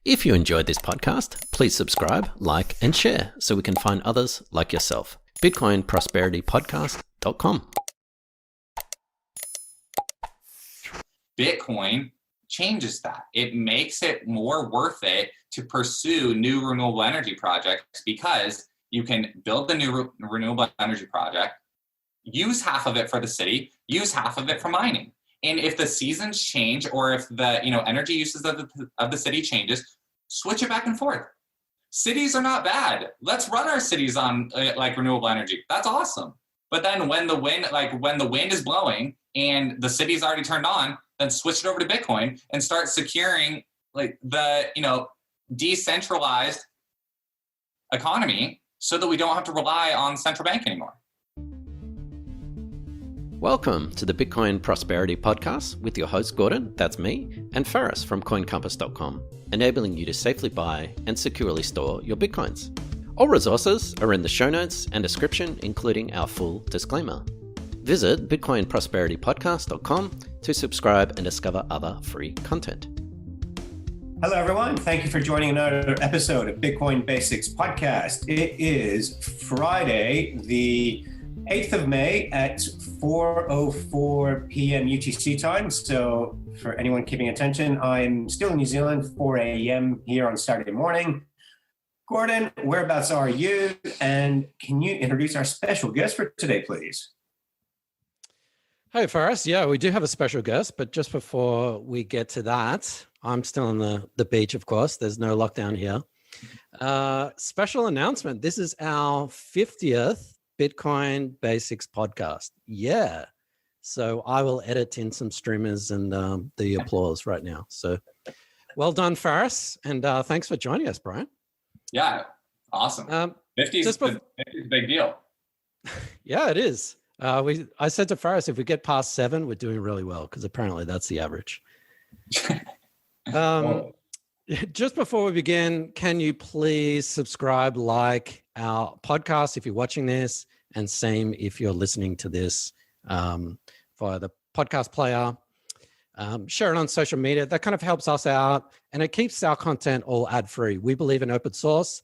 If you enjoyed this podcast, please subscribe, like, and share so we can find others like yourself. BitcoinProsperityPodcast.com. Bitcoin changes that. It makes it more worth it to pursue new renewable energy projects because you can build a new renewable energy project, use half of it for the city, use half of it for mining. And if the seasons change or if the energy uses of the city changes, switch it back and forth. Cities are not bad. Let's run our cities on renewable energy. That's awesome. But then when the wind is blowing and the city's already turned on, then switch it over to Bitcoin and start securing the decentralized economy so that we don't have to rely on central bank anymore. Welcome to the Bitcoin Prosperity Podcast with your host Gordon, that's me, and Faris from CoinCompass.com, enabling you to safely buy and securely store your Bitcoins. All resources are in the show notes and description, including our full disclaimer. Visit BitcoinProsperityPodcast.com to subscribe and discover other free content. Hello, everyone. Thank you for joining another episode of Bitcoin Basics Podcast. It is Friday, the 8th of May at 4:04 p.m. UTC time. So for anyone keeping attention, I'm still in New Zealand, 4 a.m. here on Saturday morning. Gordon, whereabouts are you? And can you introduce our special guest for today, please? Hey, Faris. Yeah, we do have a special guest, but just before we get to that, I'm still on the beach, of course. There's no lockdown here. Special announcement. This is our 50th Bitcoin Basics podcast. Yeah. So I will edit in some streamers and the applause right now. So well done, Faris. And thanks for joining us, Brian. Yeah. Awesome. 50 is a big deal. Yeah, it is. I said to Faris, if we get past 7, we're doing really well because apparently that's the average. Just before we begin, can you please subscribe, like our podcast if you're watching this, and same if you're listening to this via the podcast player. Share it on social media. That kind of helps us out, and it keeps our content all ad-free. We believe in open source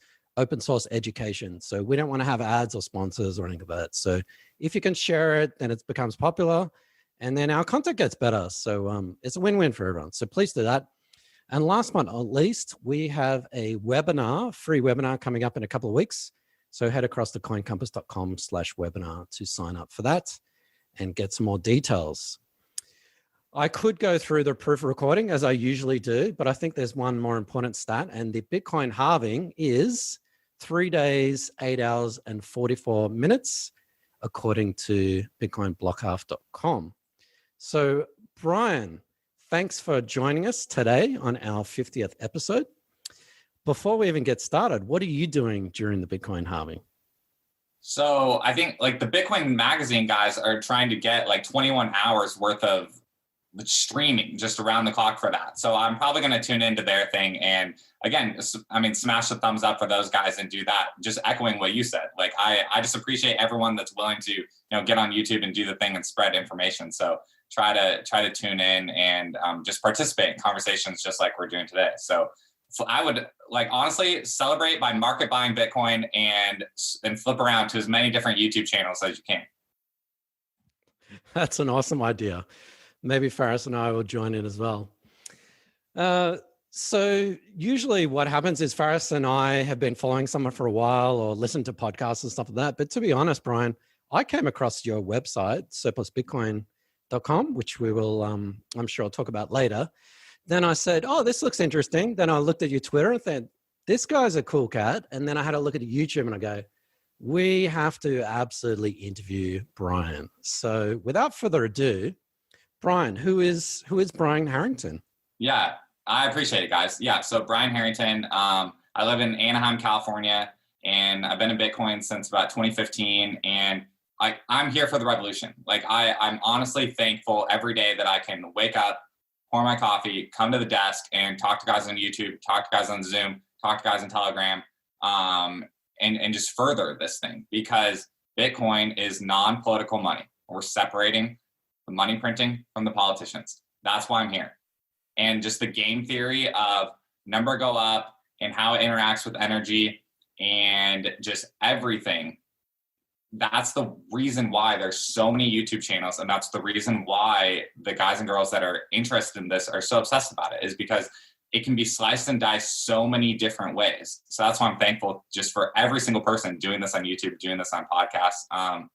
education. So we don't want to have ads or sponsors or anything like that. So if you can share it, then it becomes popular, and then our content gets better. So it's a win-win for everyone. So please do that. And last but not least, we have a webinar, free webinar coming up in a couple of weeks. So head across to coincompass.com/webinar to sign up for that and get some more details. I could go through the proof recording as I usually do, but I think there's one more important stat, and the Bitcoin halving is 3 days, 8 hours, and 44 minutes, according to bitcoinblockhalf.com. So Brian, thanks for joining us today on our 50th episode. Before we even get started, what are you doing during the Bitcoin halving? So I think the Bitcoin magazine guys are trying to get 21 hours worth of streaming just around the clock for that. So I'm probably going to tune into their thing. And again, smash the thumbs up for those guys and do that. Just echoing what you said. I just appreciate everyone that's willing to, get on YouTube and do the thing and spread information. So try to tune in and just participate in conversations just like we're doing today. So I would honestly celebrate by market buying Bitcoin and flip around to as many different YouTube channels as you can. That's an awesome idea. Maybe Faris and I will join in as well. So usually what happens is Faris and I have been following someone for a while or listened to podcasts and stuff like that. But to be honest, Brian, I came across your website, surplusbitcoin.com, which we will, I'm sure I'll talk about later. Then I said, oh, this looks interesting. Then I looked at your Twitter and said, this guy's a cool cat. And then I had a look at YouTube and I go, we have to absolutely interview Brian. So without further ado, Brian, who is Brian Harrington? Yeah, I appreciate it, guys. Yeah, so Brian Harrington, I live in Anaheim, California, and I've been in Bitcoin since about 2015, and I'm here for the revolution. I'm honestly thankful every day that I can wake up, pour my coffee, come to the desk, and talk to guys on YouTube, talk to guys on Zoom, talk to guys on Telegram, and just further this thing, because Bitcoin is non-political money. We're separating the money printing from the politicians. That's why I'm here. And just the game theory of number go up, and how it interacts with energy and just everything. That's the reason why there's so many YouTube channels, and that's the reason why the guys and girls that are interested in this are so obsessed about it, is because it can be sliced and diced so many different ways. So that's why I'm thankful just for every single person doing this on YouTube, doing this on podcasts.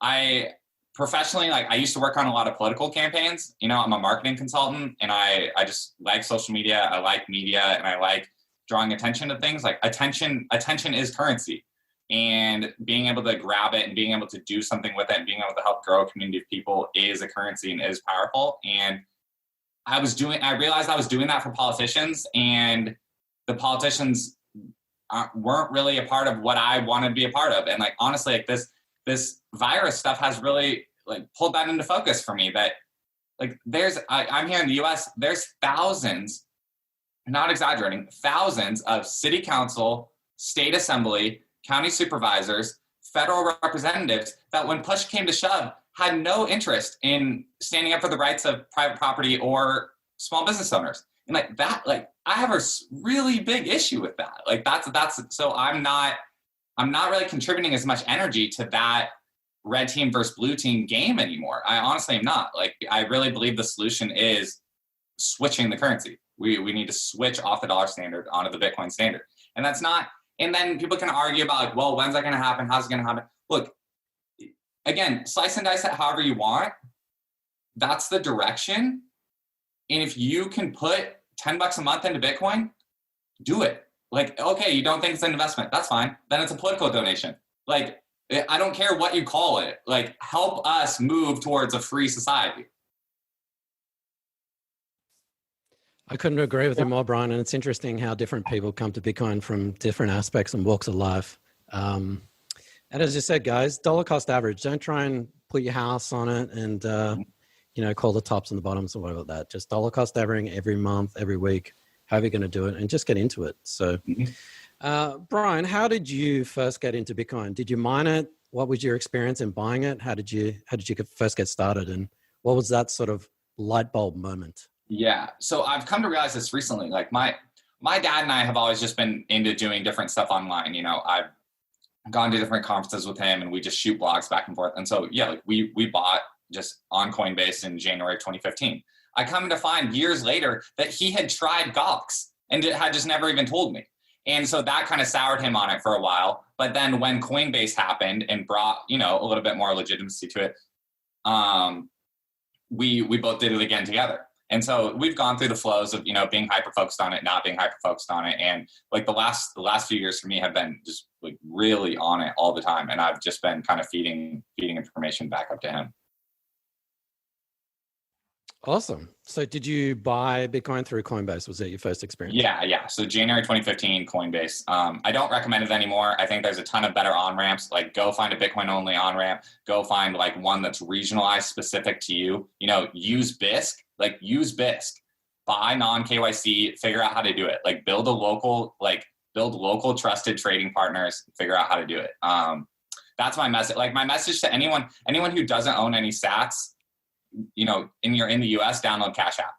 I professionally, like, I used to work on a lot of political campaigns. You know, I'm a marketing consultant, and I just like social media. I like media, and I like drawing attention to things. Like attention is currency. And being able to grab it and being able to do something with it and being able to help grow a community of people is a currency and is powerful. And I realized I was doing that for politicians, and the politicians weren't really a part of what I wanted to be a part of. And like, honestly, like this virus stuff has really like pulled that into focus for me, that like I'm here in the US, there's thousands, not exaggerating, thousands of city council, state assembly, county supervisors, federal representatives that when push came to shove had no interest in standing up for the rights of private property or small business owners. And like that, like I have a really big issue with that. Like that's, so I'm not really contributing as much energy to that red team versus blue team game anymore. I honestly am not. Like, I really believe the solution is switching the currency. We need to switch off the dollar standard onto the Bitcoin standard. And that's not, and then people can argue about like, well, when's that going to happen? How's it going to happen? Look, again, slice and dice it however you want. That's the direction. And if you can put $10 a month into Bitcoin, do it. Like, okay, you don't think it's an investment. That's fine. Then it's a political donation. Like, I don't care what you call it. Like, help us move towards a free society. I couldn't agree with you more, Brian. And it's interesting how different people come to Bitcoin from different aspects and walks of life. And as you said, guys, dollar cost average. Don't try and put your house on it and, call the tops and the bottoms or whatever that. Just dollar cost averaging every month, every week, however you're going to do it, and just get into it. So, Brian, how did you first get into Bitcoin? Did you mine it? What was your experience in buying it? How did you first get started? And what was that sort of light bulb moment? Yeah. So I've come to realize this recently. Like my dad and I have always just been into doing different stuff online. You know, I've gone to different conferences with him and we just shoot blogs back and forth. And so, yeah, like we bought just on Coinbase in January 2015. I come to find years later that he had tried Gox and had just never even told me. And so that kind of soured him on it for a while. But then when Coinbase happened and brought, a little bit more legitimacy to it, we both did it again together. And so we've gone through the flows of, being hyper-focused on it, not being hyper-focused on it. And like the last few years for me have been just like really on it all the time. And I've just been kind of feeding information back up to him. Awesome. So did you buy Bitcoin through Coinbase? Was that your first experience? Yeah. So January 2015, Coinbase. I don't recommend it anymore. I think there's a ton of better on-ramps. Like, go find a Bitcoin-only on-ramp. Go find like one that's regionalized specific to you. Use BISC. Like, use BISC. Buy non-KYC. Figure out how to do it. Like, build local trusted trading partners. Figure out how to do it. That's my message. Like, my message to anyone who doesn't own any sats, and you're in the US, download Cash App.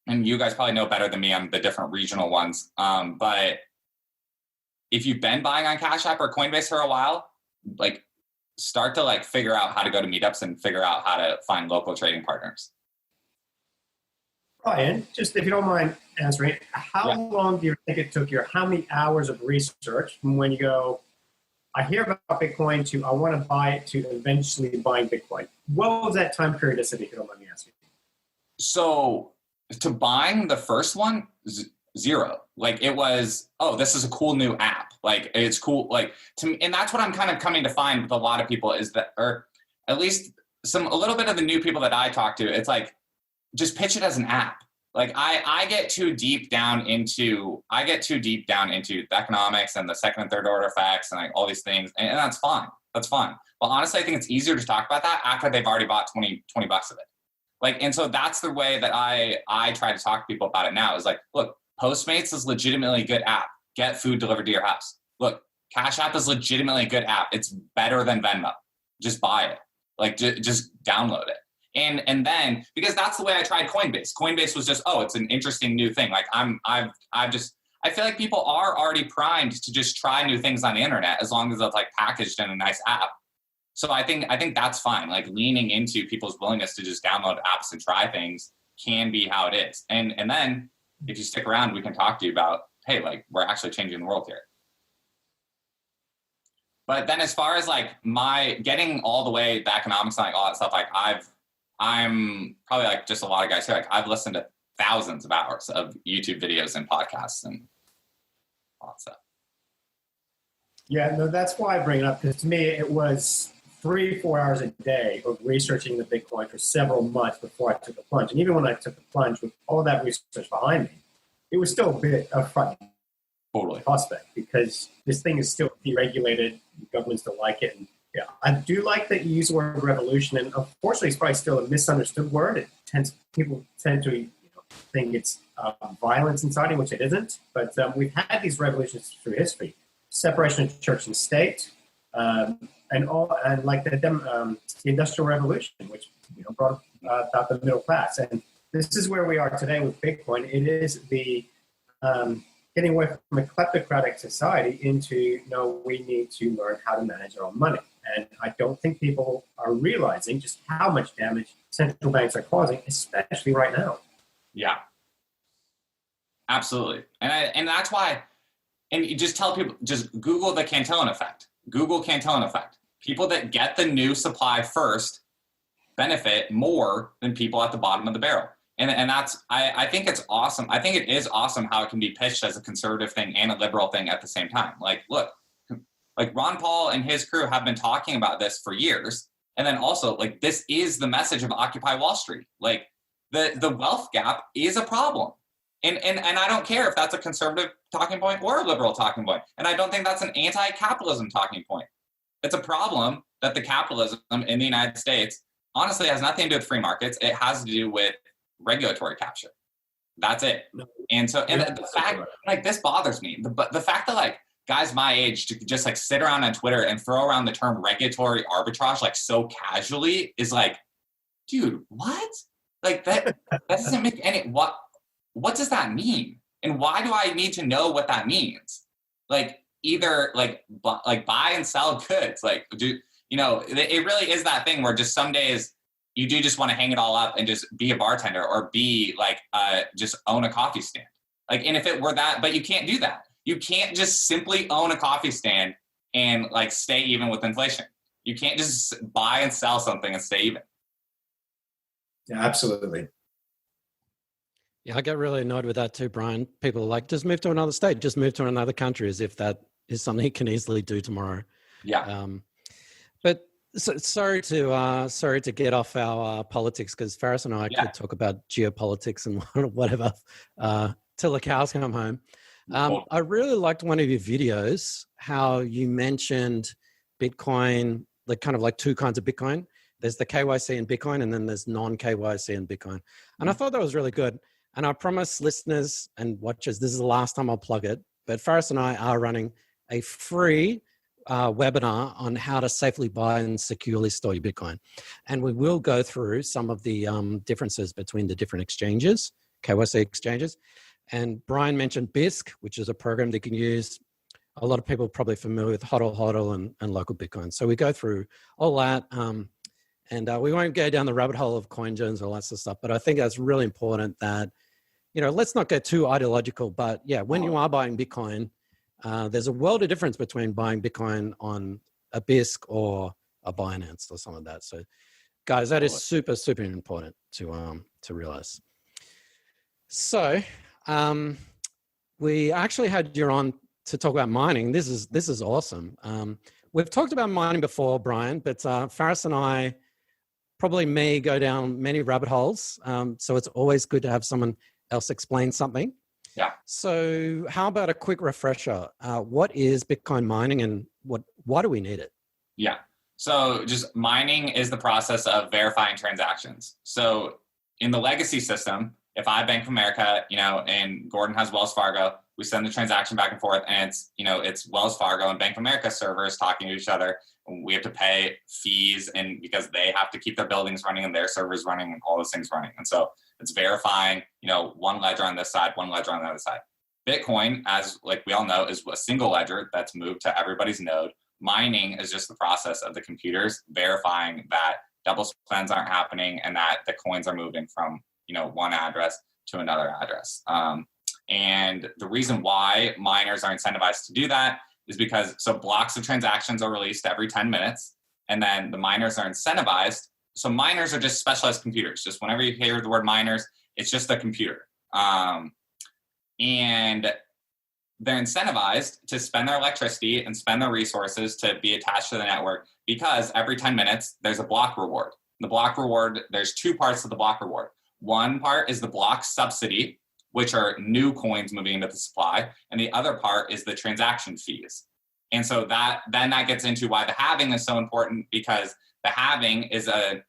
And you guys probably know better than me on the different regional ones. But if you've been buying on Cash App or Coinbase for a while, like, start to like figure out how to go to meetups and figure out how to find local trading partners. Brian, just if you don't mind answering, how long do you think it took you? How many hours of research from when you go, I hear about Bitcoin to I want to buy it to eventually buying Bitcoin? What was that time period, if you don't mind me asking? So to buying the first one, zero. Like, it was, oh, this is a cool new app. Like, it's cool. Like, to me, and that's what I'm kind of coming to find with a lot of people is that, or at least a little bit of the new people that I talk to, it's like, just pitch it as an app. Like, I get too deep down into the economics and the second and third order effects and like all these things. And that's fine. That's fine. But honestly, I think it's easier to talk about that after they've already bought $20 of it. Like, and so that's the way that I try to talk to people about it now is like, look, Postmates is legitimately a good app. Get food delivered to your house. Look, Cash App is legitimately a good app. It's better than Venmo. Just buy it. Like, just download it. And then, because that's the way I tried Coinbase. Coinbase was just, oh, it's an interesting new thing. Like I feel like people are already primed to just try new things on the internet as long as it's like packaged in a nice app. So I think that's fine. Like leaning into people's willingness to just download apps and try things can be how it is. And then if you stick around, we can talk to you about, hey, like we're actually changing the world here. But then as far as like my getting all the way the economics and like all that stuff, like I'm probably like just a lot of guys here. Like I've listened to thousands of hours of YouTube videos and podcasts and all that stuff. Yeah, no, that's why I bring it up, because to me it was 3-4 hours a day of researching the Bitcoin for several months before I took the plunge. And even when I took the plunge with all that research behind me, it was still a bit of frightening prospect, because this thing is still deregulated. Governments don't like it. And yeah, I do like that you use the word revolution, and unfortunately it's probably still a misunderstood word. People tend to think it's violence inciting, which it isn't. But we've had these revolutions through history: separation of church and state, and like the Industrial Revolution, which brought about the middle class. And this is where we are today with Bitcoin. It is the getting away from a kleptocratic society into, no, we need to learn how to manage our own money. And I don't think people are realizing just how much damage central banks are causing, especially right now. Yeah, absolutely. And that's why, and you just tell people, just Google the Cantillon effect. Google Cantillon effect. People that get the new supply first benefit more than people at the bottom of the barrel. And that's, I think it's awesome. I think it is awesome how it can be pitched as a conservative thing and a liberal thing at the same time. Like, look, like Ron Paul and his crew have been talking about this for years. And then also, like, this is the message of Occupy Wall Street. Like, the wealth gap is a problem. And I don't care if that's a conservative talking point or a liberal talking point. And I don't think that's an anti-capitalism talking point. It's a problem that the capitalism in the United States honestly has nothing to do with free markets. It has to do with regulatory capture. That's it. And so, and the fact, like, this bothers me. The fact that, like, guys my age to just, like, sit around on Twitter and throw around the term regulatory arbitrage, like, so casually is like, dude, what? Like, that doesn't make any, what does that mean? And why do I need to know what that means? Like, either, like buy and sell goods. Like, it really is that thing where just some days you do just want to hang it all up and just be a bartender, or be like, just own a coffee stand. Like, and if it were that, but you can't do that. You can't just simply own a coffee stand and, like, stay even with inflation. You can't just buy and sell something and stay even. Yeah, absolutely. Yeah, I get really annoyed with that too, Brian. People are like, just move to another state, just move to another country, as if that is something you can easily do tomorrow. Yeah. But so, sorry to get off our politics, because Faris and I could talk about geopolitics and whatever till the cows come home. I really liked one of your videos, how you mentioned Bitcoin, like kind of like two kinds of Bitcoin. There's the KYC in Bitcoin, and then there's non-KYC in Bitcoin. And I thought that was really good. And I promise listeners and watchers, this is the last time I'll plug it, but Faris and I are running a free webinar on how to safely buy and securely store your Bitcoin. And we will go through some of the differences between the different exchanges, KYC exchanges. And Brian mentioned BISC, which is a program that you can use. A lot of people are probably familiar with HODL and local Bitcoin. So we go through all that. And we won't go down the rabbit hole of CoinJones or all that sort of stuff. But I think that's really important that, let's not get too ideological. But yeah, when you are buying Bitcoin, there's a world of difference between buying Bitcoin on a BISC or a Binance or something like that. So guys, that is super, super important to realize. So we actually had you on to talk about mining. This is awesome. We've talked about mining before, Brian, but Faris and I, probably me, go down many rabbit holes. So it's always good to have someone else explain something. Yeah. So how about a quick refresher? What is Bitcoin mining, and why do we need it? Yeah. So just mining is the process of verifying transactions. So in the legacy system, if I have Bank of America, and Gordon has Wells Fargo, we send the transaction back and forth, and it's Wells Fargo and Bank of America servers talking to each other. We have to pay fees, and because they have to keep their buildings running and their servers running and all those things running. And so it's verifying, one ledger on this side, one ledger on the other side. Bitcoin, as like we all know, is a single ledger that's moved to everybody's node. Mining is just the process of the computers verifying that double spends aren't happening and that the coins are moving from one address to another address. And the reason why miners are incentivized to do that is because blocks of transactions are released every 10 minutes, and then the miners are incentivized. So miners are just specialized computers. Just whenever you hear the word miners, it's just a computer. And they're incentivized to spend their electricity and spend their resources to be attached to the network, because every 10 minutes, there's a block reward. The block reward, there's two parts of the block reward. One part is the block subsidy, which are new coins moving into the supply, and the other part is the transaction fees. And so that gets into why the halving is so important, because the halving is a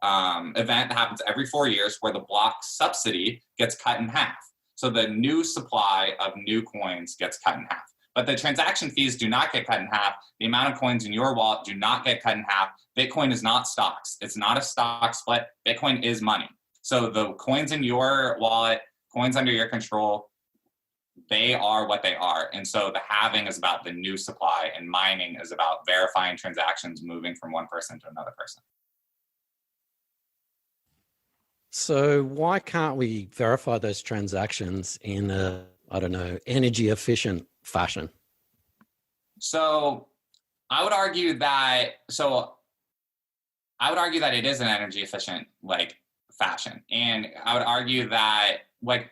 event that happens every 4 years where the block subsidy gets cut in half. So the new supply of new coins gets cut in half. But the transaction fees do not get cut in half. The amount of coins in your wallet do not get cut in half. Bitcoin is not stocks. It's not a stock split. Bitcoin is money. So the coins in your wallet, coins under your control, they are what they are. And so the halving is about the new supply, and mining is about verifying transactions moving from one person to another person. So why can't we verify those transactions in a, energy efficient fashion? So I would argue that it is an energy efficient fashion. And I would argue that I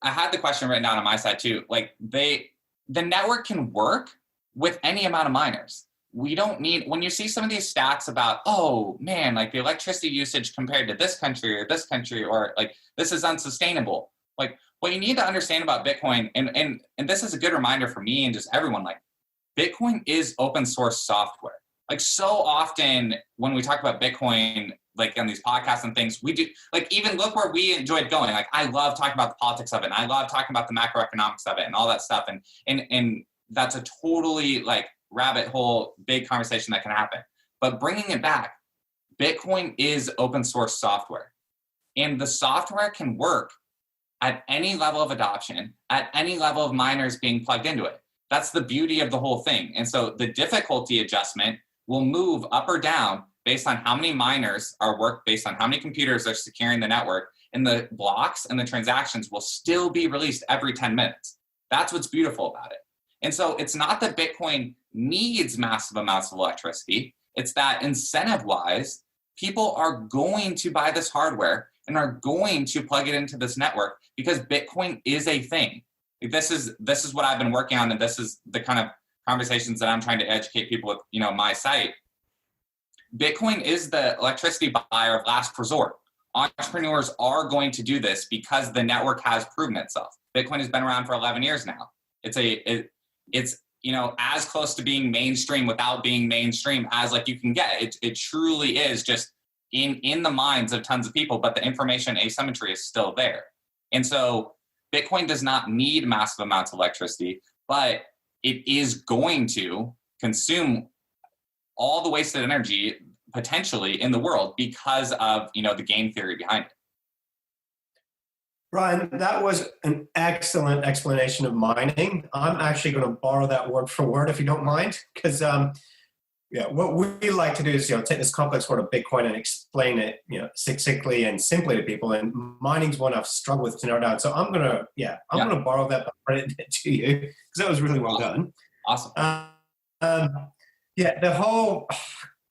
had the question written down on my side too. The network can work with any amount of miners. We don't need, when you see some of these stats about, oh man, the electricity usage compared to this country, or this is unsustainable. What you need to understand about Bitcoin, and this is a good reminder for me and just everyone, Bitcoin is open source software. So often when we talk about Bitcoin, on these podcasts and things, we do, even look where we enjoyed going. I love talking about the politics of it, and I love talking about the macroeconomics of it and all that stuff. And that's a totally rabbit hole, big conversation that can happen. But bringing it back, Bitcoin is open source software, and the software can work at any level of adoption, at any level of miners being plugged into it. That's the beauty of the whole thing. And so the difficulty adjustment will move up or down based on how many miners are worked, based on how many computers are securing the network, and the blocks and the transactions will still be released every 10 minutes. That's what's beautiful about it. And so it's not that Bitcoin needs massive amounts of electricity. It's that incentive-wise, people are going to buy this hardware and are going to plug it into this network because Bitcoin is a thing. This is what I've been working on, and this is the kind of conversations that I'm trying to educate people with, my site. Bitcoin is the electricity buyer of last resort. Entrepreneurs are going to do this because the network has proven itself. Bitcoin has been around for 11 years now. It's as close to being mainstream without being mainstream as you can get. It truly is just in the minds of tons of people, but the information asymmetry is still there. And so Bitcoin does not need massive amounts of electricity, but it is going to consume all the wasted energy potentially in the world because of the game theory behind it. Brian, that was an excellent explanation of mining. I'm actually going to borrow that word for word, if you don't mind, because what we like to do is take this complex word of Bitcoin and explain it succinctly and simply to people. And mining's one I've struggled with to narrow down. So I'm going to borrow that to you because that was really well done. Awesome. The whole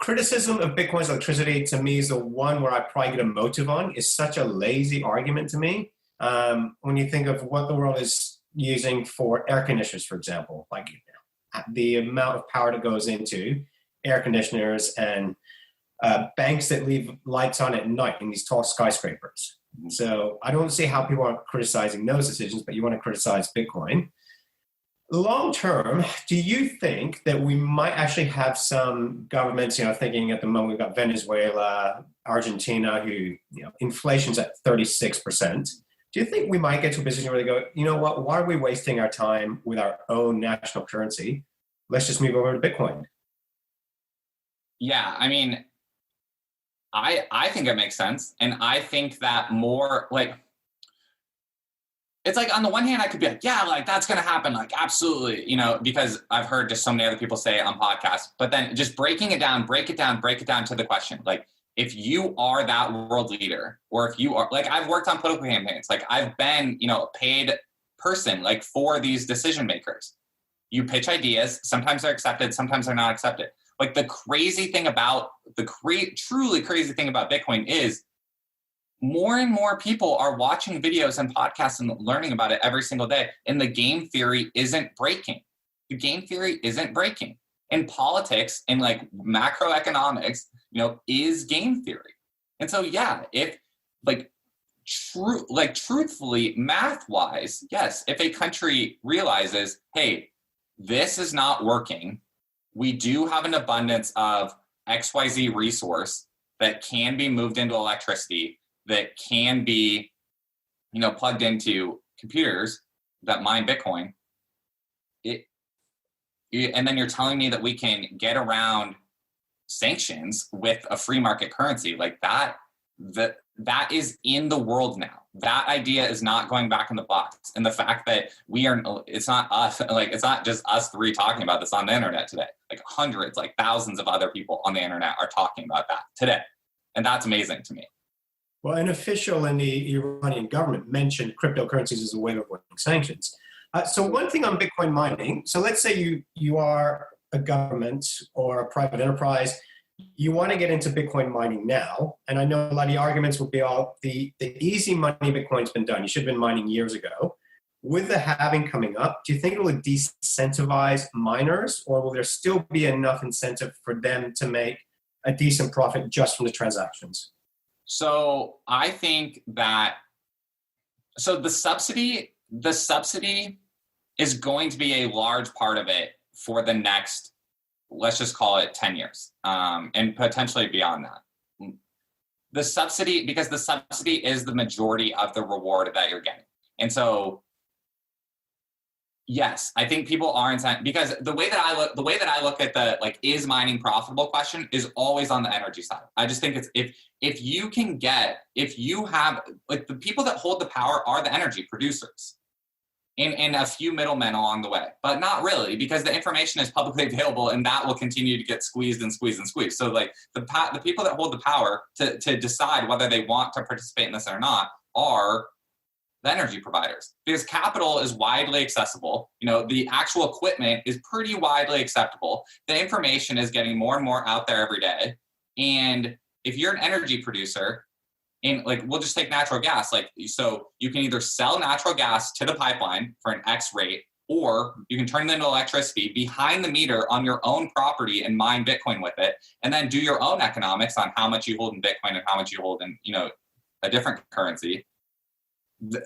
criticism of Bitcoin's electricity to me is the one where I probably get a motive on. Is such a lazy argument to me. When you think of what the world is using for air conditioners, for example, the amount of power that goes into air conditioners and banks that leave lights on at night in these tall skyscrapers. So I don't see how people aren't criticizing those decisions, but you want to criticize Bitcoin. long term, do you think that we might actually have some governments, thinking at the moment we've got Venezuela, Argentina, who, inflation's at 36%. Do you think we might get to a position where they go, you know what, why are we wasting our time with our own national currency? Let's just move over to Bitcoin. Yeah, I mean, I think it makes sense. And I think that more like, it's like on the one hand, I could be like, yeah, like that's going to happen. Like, absolutely, because I've heard just so many other people say it on podcasts, but then just break it down to the question. Like, if you are that world leader, or if you are, like, I've worked on political campaigns, like I've been, a paid person, like for these decision makers. You pitch ideas. Sometimes they're accepted. Sometimes they're not accepted. Like the crazy thing about truly crazy thing about Bitcoin is more and more people are watching videos and podcasts and learning about it every single day. And the game theory isn't breaking. The game theory isn't breaking. In politics and like macroeconomics, is game theory. And so, yeah, if truthfully, math-wise, yes, if a country realizes, hey, this is not working, we do have an abundance of XYZ resource that can be moved into electricity, that can be, plugged into computers that mine Bitcoin. And then you're telling me that we can get around sanctions with a free market currency like that. That is in the world now. That idea is not going back in the box. And the fact that it's not us, like it's not just us three talking about this on the internet today. Like hundreds, like thousands of other people on the internet are talking about that today. And that's amazing to me. Well, an official in the Iranian government mentioned cryptocurrencies as a way of avoiding sanctions. So one thing on Bitcoin mining, so let's say you are a government or a private enterprise, you want to get into Bitcoin mining now. And I know a lot of the arguments will be the easy money Bitcoin's been done. You should have been mining years ago. With the halving coming up, do you think it will disincentivize miners, or will there still be enough incentive for them to make a decent profit just from the transactions? So I think that, the subsidy is going to be a large part of it for the next, let's just call it 10 years, and potentially beyond that. The subsidy is the majority of the reward that you're getting. And so, yes, I think people are incentivized, because the way that I look at the, like, is mining profitable question is always on the energy side. I just think it's, if you have, like, the people that hold the power are the energy producers. And a few middlemen along the way, but not really, because the information is publicly available, and that will continue to get squeezed and squeezed and squeezed. So, like, the people that hold the power to decide whether they want to participate in this or not are the energy providers, because capital is widely accessible. The actual equipment is pretty widely acceptable. The information is getting more and more out there every day. And if you're an energy producer, and like, we'll just take natural gas. Like, so you can either sell natural gas to the pipeline for an X rate, or you can turn it into electricity behind the meter on your own property and mine Bitcoin with it, and then do your own economics on how much you hold in Bitcoin and how much you hold in, a different currency.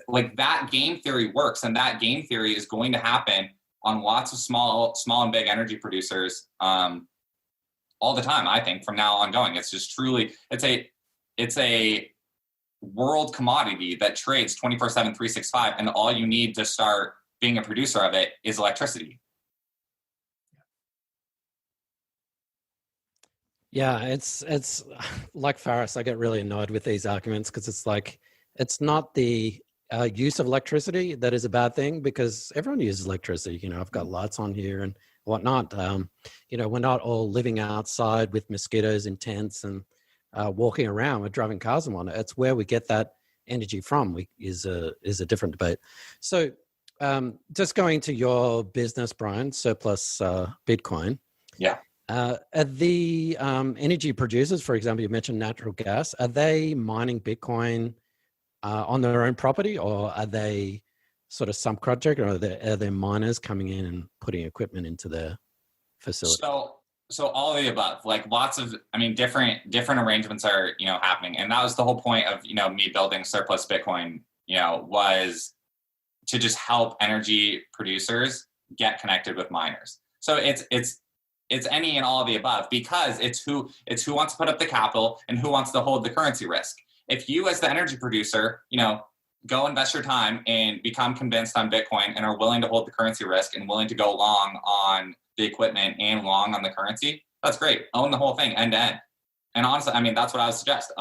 Like, that game theory works, and that game theory is going to happen on lots of small and big energy producers all the time. I think from now on going, it's just truly, it's a world commodity that trades 24/7, 365, and all you need to start being a producer of it is electricity. Yeah, it's like Faris. I get really annoyed with these arguments, because it's like, it's not the use of electricity that is a bad thing, because everyone uses electricity. I've got lights on here and whatnot. We're not all living outside with mosquitoes in tents and walking around. We're driving cars and whatnot. It's where we get that energy from is a different debate. So just going to your business, Brian, Surplus Bitcoin. Yeah. Are the energy producers, for example, you mentioned natural gas, are they mining Bitcoin on their own property, or are they sort of subcontract, or are there miners coming in and putting equipment into their facility? So all of the above, like lots of, different arrangements are, happening. And that was the whole point of, me building Surplus Bitcoin, was to just help energy producers get connected with miners. So it's any and all of the above, because it's who wants to put up the capital and who wants to hold the currency risk. If you as the energy producer, go invest your time and become convinced on Bitcoin and are willing to hold the currency risk and willing to go long on the equipment and long on the currency, that's great. Own the whole thing end to end. And honestly, I mean, that's what I would suggest.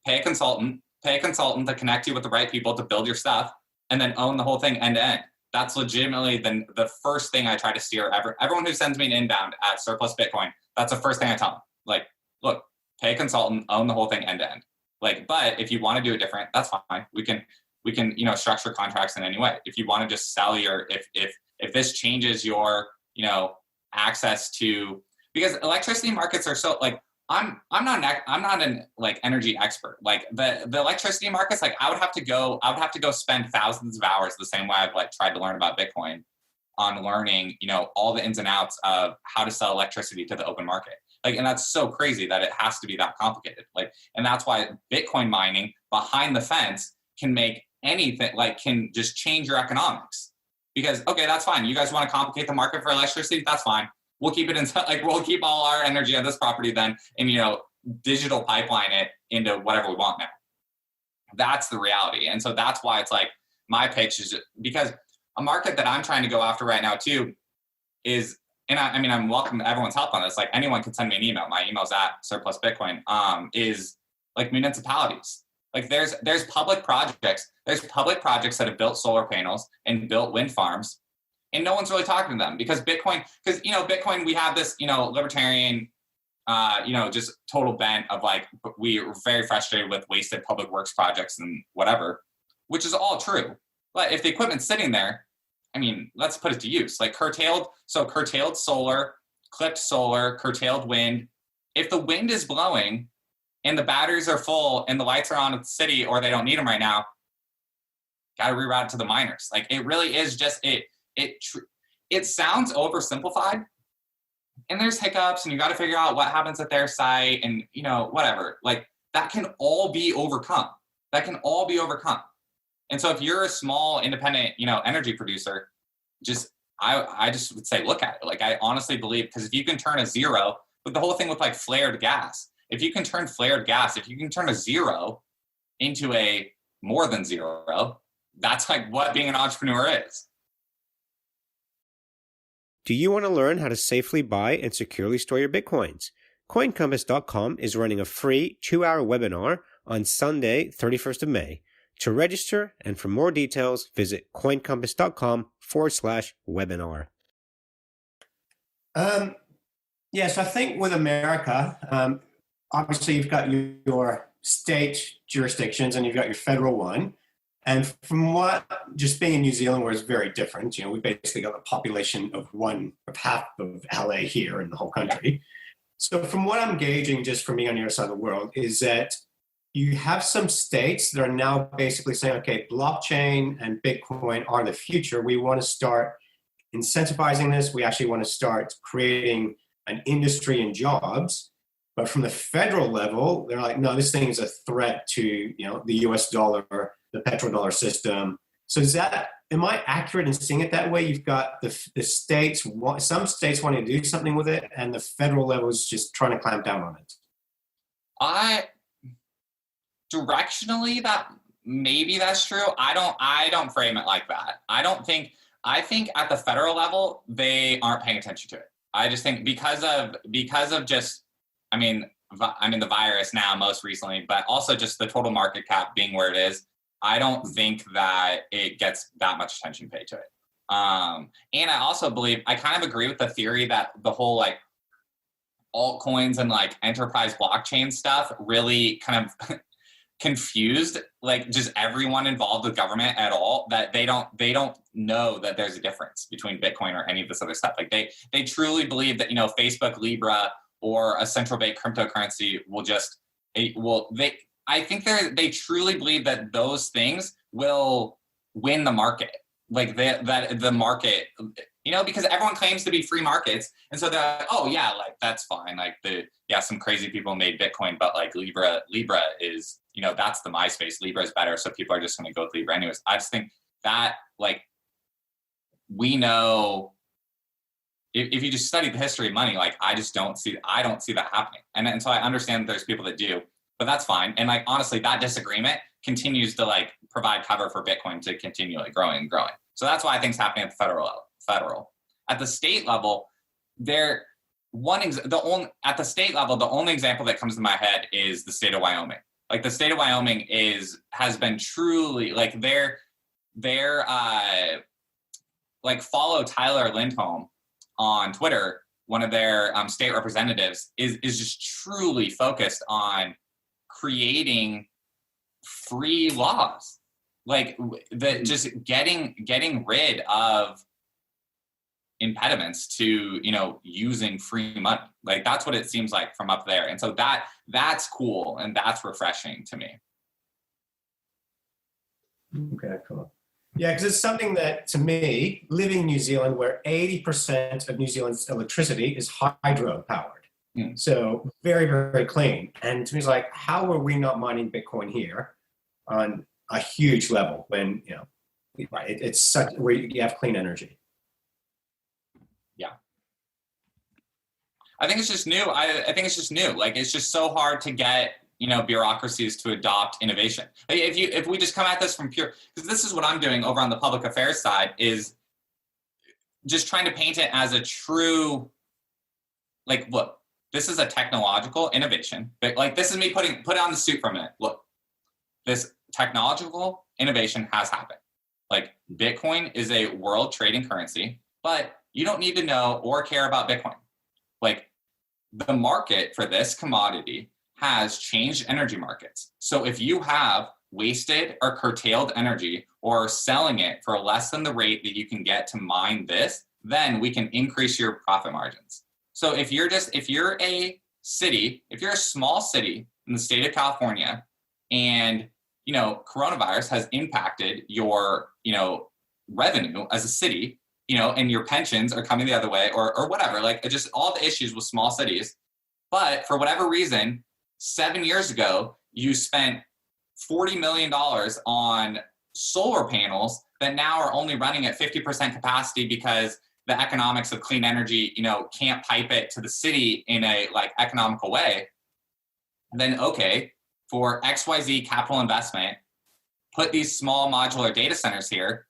Pay a consultant to connect you with the right people to build your stuff, and then own the whole thing end to end. That's legitimately the first thing I try to steer everyone who sends me an inbound at Surplus Bitcoin. That's the first thing I tell them. Like, look, pay a consultant, own the whole thing end to end. Like, but if you want to do it different, that's fine. We can structure contracts in any way. If you want to just sell if this changes your, access to, because electricity markets are so like, I'm not an like energy expert. Like the electricity markets, like I would have to go spend thousands of hours, the same way I've like tried to learn about Bitcoin, on learning, all the ins and outs of how to sell electricity to the open market. Like, and that's so crazy that it has to be that complicated. Like, and that's why Bitcoin mining behind the fence can make anything, like can just change your economics. Because, okay, that's fine. You guys want to complicate the market for electricity? That's fine. We'll keep it in, like, we'll keep all our energy on this property then and, digital pipeline it into whatever we want now. That's the reality. And so that's why it's like my pitch is because a market that I'm trying to go after right now too is, and I'm welcome to everyone's help on this. Like anyone can send me an email. My email's at Surplus Bitcoin, is like municipalities. Like there's public projects. There's public projects that have built solar panels and built wind farms, and no one's really talking to them because Bitcoin, we have this, libertarian, just total bent of like, we are very frustrated with wasted public works projects and whatever, which is all true. But if the equipment's sitting there, I mean, let's put it to use. Like curtailed solar, clipped solar, curtailed wind. If the wind is blowing and the batteries are full and the lights are on at the city or they don't need them right now, got to reroute it to the miners. Like it really is just it sounds oversimplified, and there's hiccups and you got to figure out what happens at their site and, whatever. Like that can all be overcome. And so if you're a small independent, energy producer, I just would say, look at it. Like I honestly believe, because if you can turn a zero, but the whole thing with like flared gas, if you can turn a zero into a more than zero, that's like what being an entrepreneur is. Do you want to learn how to safely buy and securely store your Bitcoins? CoinCompass.com is running a free 2-hour webinar on Sunday, 31st of May. To register and for more details, visit CoinCompass.com/webinar. So I think with America, obviously you've got your state jurisdictions and you've got your federal one. And from what, just being in New Zealand, where it's very different, we basically got a population of half of LA here in the whole country. So from what I'm gauging, just from being on the other side of the world, is that you have some states that are now basically saying, okay, blockchain and Bitcoin are the future. We want to start incentivizing this. We actually want to start creating an industry and jobs. But from the federal level, they're like, no, this thing is a threat to, the US dollar, the petrodollar system. So am I accurate in seeing it that way? You've got the states, some states wanting to do something with it, and the federal level is just trying to clamp down on it. Directionally, that maybe that's true. I don't frame it like that. I think at the federal level, they aren't paying attention to it. I just think because of just, the virus now most recently, but also just the total market cap being where it is, I don't think that it gets that much attention paid to it. And I also believe, I kind of agree with the theory that the whole like altcoins and like enterprise blockchain stuff really kind of confused like just everyone involved with government at all, that they don't know that there's a difference between Bitcoin or any of this other stuff. Like they truly believe that, Facebook Libra or a central bank cryptocurrency I think they truly believe that those things will win the market. Like that the market, because everyone claims to be free markets. And so they're like, oh yeah, like that's fine. Like some crazy people made Bitcoin, but like Libra is, that's the MySpace. Libra is better. So people are just going to go with Libra anyways. I just think that like we know if you just study the history of money, like I don't see that happening. And so I understand that there's people that do, but that's fine. And like, honestly, that disagreement continues to like provide cover for Bitcoin to continue like growing and growing. So that's why I think it's happening at the federal. At the state level, at the state level, the only example that comes to my head is the state of Wyoming. Like the state of Wyoming has been truly like their like follow Tyler Lindholm on Twitter. One of their state representatives is just truly focused on creating free laws, like just getting rid of impediments to using free money. Like that's what it seems like from up there. And so that's cool and that's refreshing to me. Okay, cool. Yeah, because it's something that, to me, living in New Zealand, where 80% of New Zealand's electricity is hydro powered, so very, very clean. And to me, it's like, how are we not mining Bitcoin here on a huge level when it's such where you have clean energy? Yeah, I think it's just new. I think it's just new. Like it's just so hard to get bureaucracies to adopt innovation. Like if we just come at this from pure, because this is what I'm doing over on the public affairs side, is just trying to paint it as a true, like, look, this is a technological innovation. But like, this is me put on the suit for a minute. Look, this technological innovation has happened. Like Bitcoin is a world trading currency, but you don't need to know or care about Bitcoin. Like the market for this commodity has changed energy markets. So if you have wasted or curtailed energy or selling it for less than the rate that you can get to mine this, then we can increase your profit margins. So if you're a small city in the state of California and, coronavirus has impacted your, revenue as a city, and your pensions are coming the other way or whatever, like just all the issues with small cities. But for whatever reason, 7 years ago, you spent $40 million on solar panels that now are only running at 50% capacity because the economics of clean energy, can't pipe it to the city in a like economical way. Then, okay, for XYZ capital investment, put these small modular data centers here,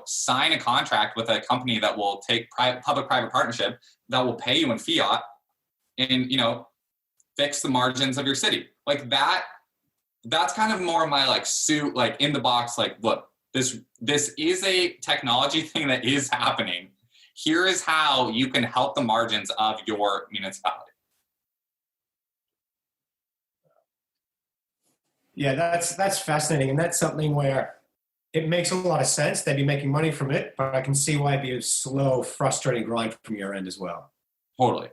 sign a contract with a company that will take public-private partnership that will pay you in fiat and, fix the margins of your city. Like that's kind of more my like suit, like in the box, like, look, this is a technology thing that is happening. Here is how you can help the margins of your municipality. Yeah, that's fascinating. And that's something where it makes a lot of sense. They'd be making money from it, but I can see why it'd be a slow, frustrating grind from your end as well. Totally.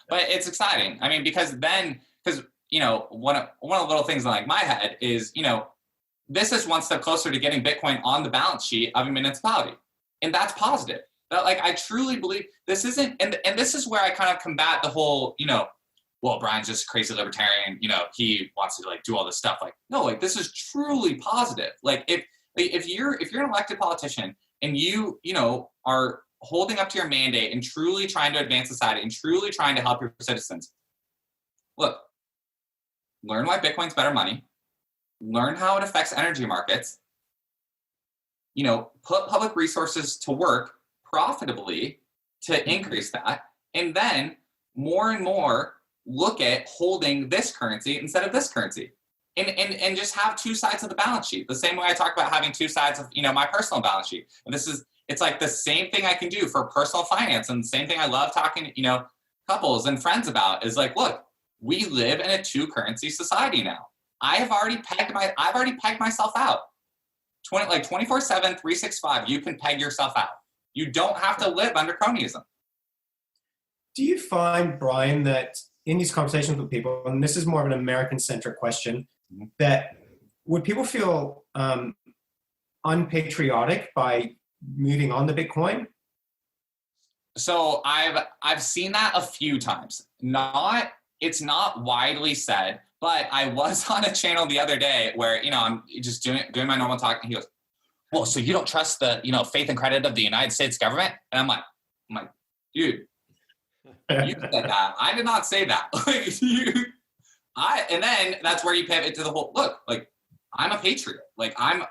But it's exciting. I mean, because one of the little things in like my head is, this is one step closer to getting Bitcoin on the balance sheet of a municipality. And that's positive. That like, I truly believe this isn't, and this is where I kind of combat the whole, well, Brian's just a crazy libertarian, he wants to like do all this stuff. Like, no, like this is truly positive. Like if you're an elected politician and you are holding up to your mandate and truly trying to advance society and truly trying to help your citizens, look, learn why Bitcoin's better money, learn how it affects energy markets, put public resources to work profitably to increase that, and then more and more look at holding this currency instead of this currency. And just have two sides of the balance sheet. The same way I talk about having two sides of, my personal balance sheet. And it's like the same thing I can do for personal finance, and the same thing I love talking to, couples and friends about is like, look, we live in a two currency society now. I've already pegged myself out. 24/7, 365, you can peg yourself out. You don't have to live under cronyism. Do you find, Brian, that in these conversations with people, and this is more of an American-centric question, that would people feel unpatriotic by moving on to Bitcoin? So I've seen that a few times. It's not widely said, but I was on a channel the other day where I'm just doing my normal talk, and he goes, well, so you don't trust the, faith and credit of the United States government? And I'm like, dude, you said that. I did not say that. And then that's where you pivot to the whole, look, like, I'm a patriot. Like, I'm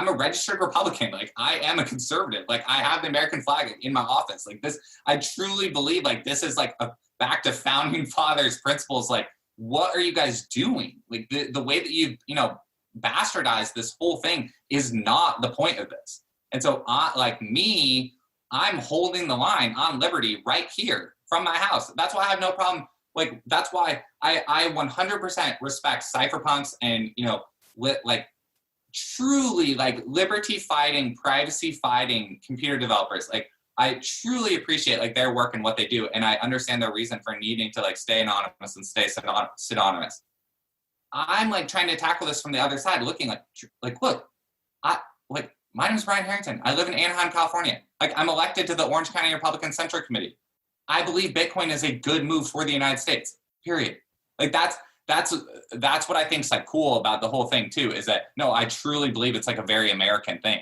a registered Republican. Like, I am a conservative. Like, I have the American flag in my office. Like, this, I truly believe, like, this is like a back to founding fathers principles. Like, what are you guys doing? Like, the way that you bastardized this whole thing is not the point of this. And so, I'm holding the line on liberty right here from my house. That's why I have no problem. Like, that's why I 100% respect cypherpunks and, truly, like, liberty fighting, privacy fighting computer developers. Like, I truly appreciate, like, their work and what they do. And I understand their reason for needing to, like, stay anonymous and stay pseudonymous. I'm, like, trying to tackle this from the other side, looking like, look, my name is Brian Harrington. I live in Anaheim, California. Like, I'm elected to the Orange County Republican Central Committee. I believe Bitcoin is a good move for the United States, period. Like, that's what I think is, like, cool about the whole thing too, is that, no, I truly believe it's, like, a very American thing.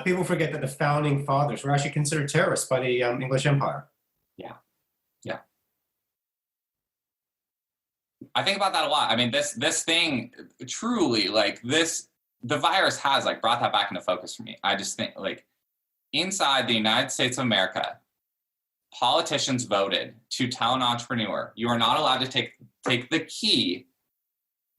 People forget that the founding fathers were actually considered terrorists by the English Empire. Yeah. I think about that a lot. I mean, this thing truly, like, the virus has, like, brought that back into focus for me. I just think, like, inside the United States of America, politicians voted to tell an entrepreneur, you are not allowed to take the key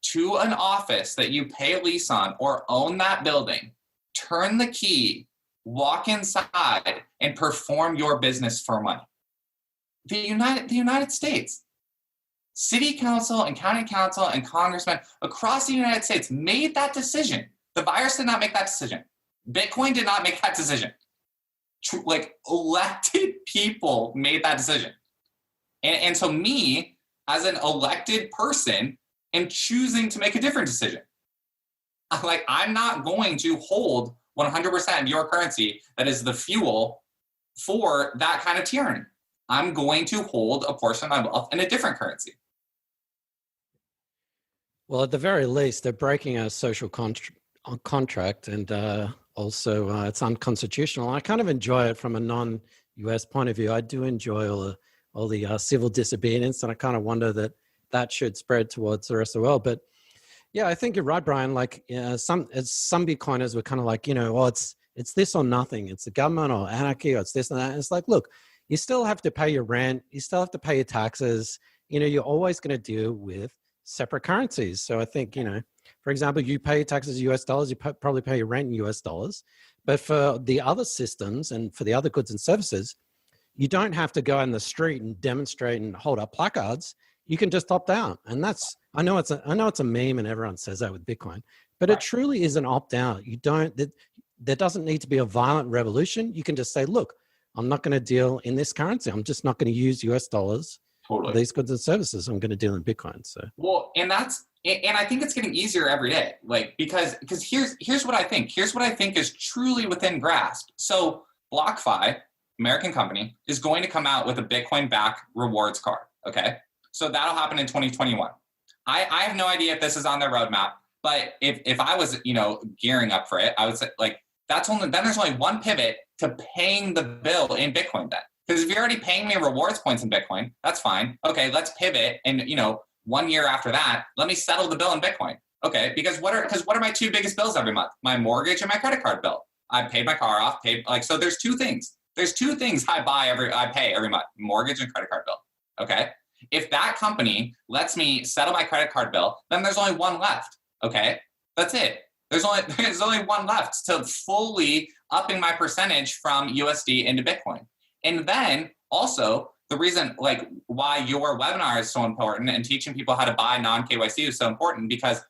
to an office that you pay a lease on or own that building, turn the key, walk inside, and perform your business for money. The United States, city council and county council and congressmen across the United States made that decision. The virus did not make that decision. Bitcoin did not make that decision. Like, elected people made that decision. And so me, as an elected person, am choosing to make a different decision. Like, I'm not going to hold 100% of your currency that is the fuel for that kind of tyranny. I'm going to hold a portion of my wealth in a different currency. Well, at the very least, they're breaking a social contract, and also it's unconstitutional. I kind of enjoy it from a non-US point of view. I do enjoy all the civil disobedience, and I kind of wonder that should spread towards the rest of the world. But yeah, I think you're right, Brian. Like, some Bitcoiners were kind of like, it's this or nothing. It's the government or anarchy, or it's this and that. And it's like, look, you still have to pay your rent. You still have to pay your taxes. You're always going to deal with separate currencies. So I think, for example, you pay your taxes US dollars, you probably pay your rent in US dollars. But for the other systems and for the other goods and services, you don't have to go in the street and demonstrate and hold up placards. You can just opt out. And I know it's a meme and everyone says that with Bitcoin, but right. It truly is an opt out. There doesn't need to be a violent revolution. You can just say, look, I'm not going to deal in this currency. I'm just not going to use US dollars. Totally. For these goods and services. I'm going to deal in Bitcoin. So, well, and I think it's getting easier every day. Like, because here's what I think. Here's what I think is truly within grasp. So BlockFi, American company, is going to come out with a Bitcoin-backed rewards card. Okay, so that'll happen in 2021. I have no idea if this is on their roadmap, but if I was gearing up for it, I would say, like, then there's only one pivot to paying the bill in Bitcoin then. Because if you're already paying me rewards points in Bitcoin, that's fine. Okay, let's pivot. And 1 year after that, let me settle the bill in Bitcoin. Okay, because what are my two biggest bills every month? My mortgage and my credit card bill. I paid my car off, so there's two things. There's two things I pay every month: mortgage and credit card bill. Okay? If that company lets me settle my credit card bill, then there's only one left. Okay? That's it. There's only one left to fully upping my percentage from USD into Bitcoin. And then also the reason, like, why your webinar is so important and teaching people how to buy non-KYC is so important, because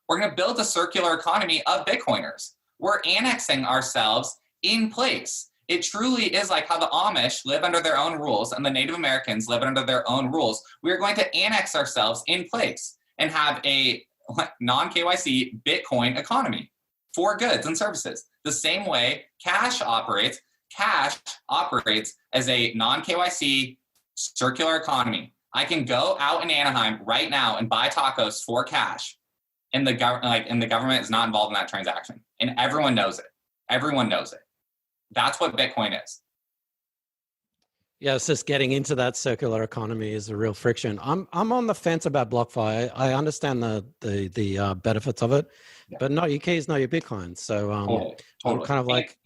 we're going to build a circular economy of Bitcoiners. We're annexing ourselves in place. It truly is like how the Amish live under their own rules and the Native Americans live under their own rules. We're going to annex ourselves in place and have a non-KYC Bitcoin economy for goods and services. The same way cash operates. Cash operates as a non-KYC circular economy. I can go out in Anaheim right now and buy tacos for cash, and the government is not involved in that transaction. and everyone knows it. Everyone knows it. That's what Bitcoin is. Yeah, it's just getting into that circular economy is a real friction. I'm on the fence about BlockFi. I understand the benefits of it, but not your keys, not your Bitcoin. So Totally. I'm kind of like,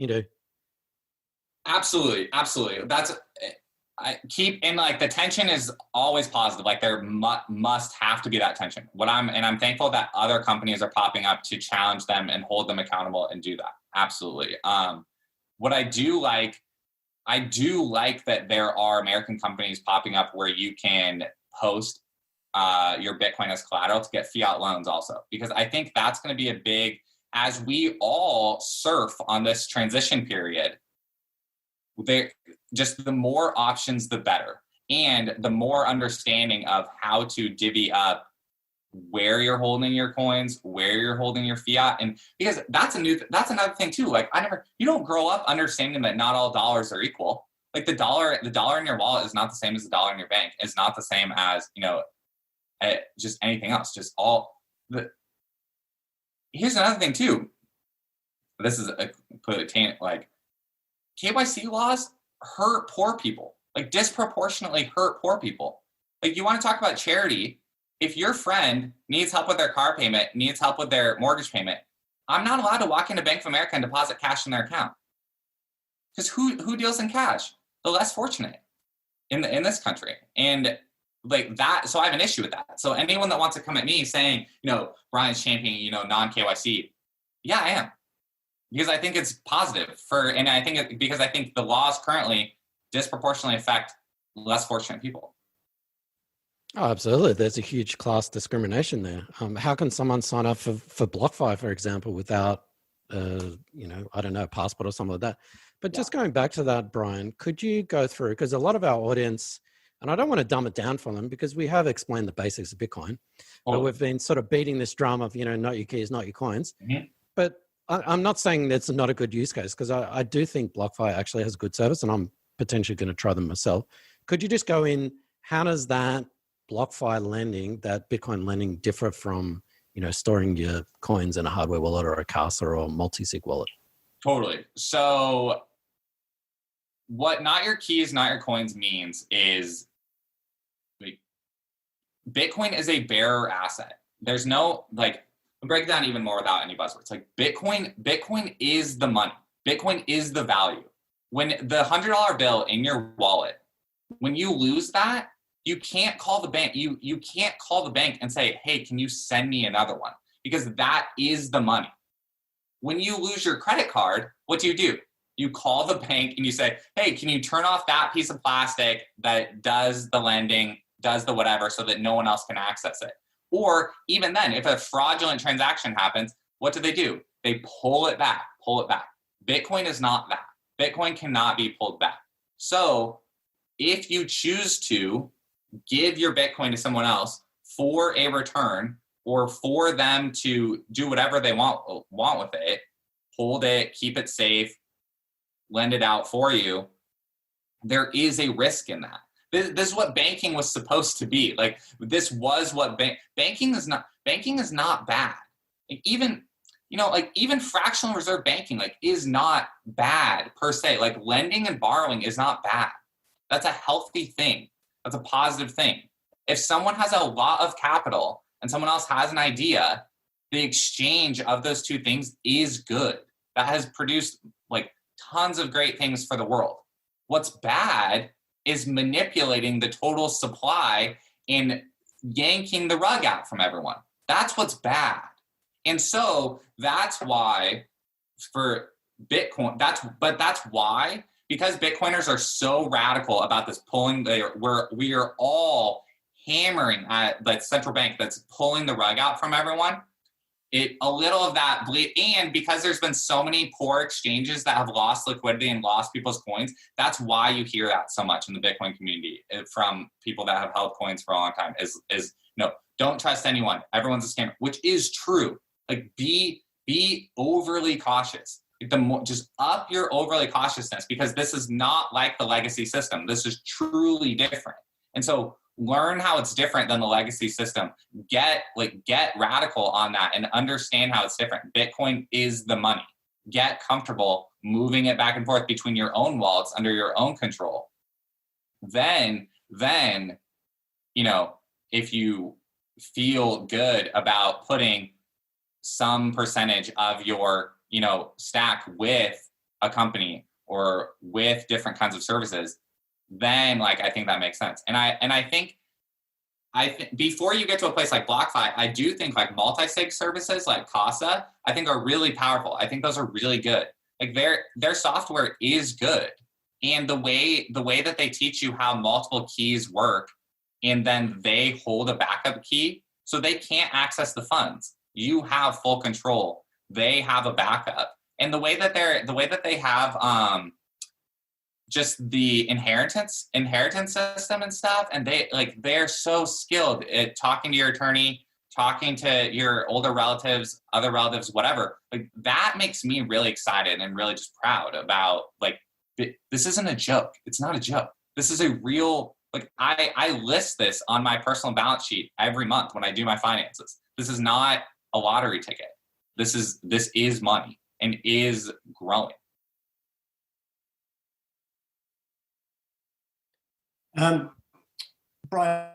Absolutely. That's like the tension is always positive. Like there must have to be that tension. I'm thankful that other companies are popping up to challenge them and hold them accountable and do that. Absolutely. What I do like that there are American companies popping up where you can post your Bitcoin as collateral to get fiat loans also, because I think that's going to be a big, as we all surf on this transition period, just the more options, the better. And the more understanding of how to divvy up where you're holding your coins, where you're holding your fiat. And because that's another thing too. Like you don't grow up understanding that not all dollars are equal. Like the dollar in your wallet is not the same as the dollar in your bank. It's not the same as, just anything else. Here's another thing too. This is a completely tangent. Like KYC laws hurt poor people, like disproportionately hurt poor people. Like you want to talk about charity. If your friend needs help with their car payment, needs help with their mortgage payment, I'm not allowed to walk into Bank of America and deposit cash in their account. Because who deals in cash? The less fortunate in this country. And like that, so I have an issue with that. So anyone that wants to come at me saying, Brian's championing, non-KYC, yeah, I am. Because I think it's positive because I think the laws currently disproportionately affect less fortunate people. Oh, absolutely. There's a huge class discrimination there. How can someone sign up for BlockFi, for example, without, I don't know, a passport or something like that? But just going back to that, Brian, could you go through, because a lot of our audience, and I don't want to dumb it down for them because we have explained the basics of Bitcoin, but we've been sort of beating this drum of, not your keys, not your coins. Mm-hmm. But I'm not saying that's not a good use case, because I do think BlockFi actually has a good service, and I'm potentially going to try them myself. Could you just go in, how does that BlockFi lending, that Bitcoin lending, differ from, storing your coins in a hardware wallet or a Casa or a multi-sig wallet? Totally. So what not your keys, not your coins means is Bitcoin is a bearer asset. There's no, I'll break down even more without any buzzwords. Like Bitcoin is the money. Bitcoin is the value. When the $100 bill in your wallet, when you lose that, you can't call the bank. You can't call the bank and say, hey, can you send me another one? Because that is the money. When you lose your credit card, what do? You call the bank and you say, hey, can you turn off that piece of plastic that does the lending, does the whatever, so that no one else can access it? Or even then, if a fraudulent transaction happens, what do? They pull it back. Bitcoin is not that. Bitcoin cannot be pulled back. So if you choose to give your Bitcoin to someone else for a return, or for them to do whatever they want with it, hold it, keep it safe, lend it out for you, there is a risk in that. This is what banking was supposed to be. Like this was what banking is not bad. Even fractional reserve banking is not bad per se. Like lending and borrowing is not bad. That's a healthy thing. That's a positive thing. If someone has a lot of capital and someone else has an idea, the exchange of those two things is good. That has produced tons of great things for the world. What's bad is manipulating the total supply and yanking the rug out from everyone. That's what's bad. And so that's why for Bitcoin, that's why, because Bitcoiners are so radical about this pulling, we are all hammering at the central bank that's pulling the rug out from everyone. A little of that bleed, and because there's been so many poor exchanges that have lost liquidity and lost people's coins, that's why you hear that so much in the Bitcoin community from people that have held coins for a long time is no, don't trust anyone. Everyone's a scammer, which is true. Be overly cautious. Just up your overly cautiousness, because this is not like the legacy system. This is truly different. And so learn how it's different than the legacy system. Get radical on that and understand how it's different. Bitcoin is the money. Get comfortable moving it back and forth between your own wallets under your own control. Then, if you feel good about putting some percentage of your, stack with a company or with different kinds of services, then I think that makes sense. And I think before you get to a place like BlockFi, I do think multi-sig services like Casa, I think are really powerful. I think those are really good. Their software is good. And the way that they teach you how multiple keys work, and then they hold a backup key, so they can't access the funds. You have full control. They have a backup. And the way that they have just the inheritance system and stuff, and they're so skilled at talking to your attorney, talking to your older relatives, other relatives, whatever. That makes me really excited and really just proud about this isn't a joke. It's not a joke. This is a real, I list this on my personal balance sheet every month when I do my finances. This is not a lottery ticket. This is money and is growing. Brian,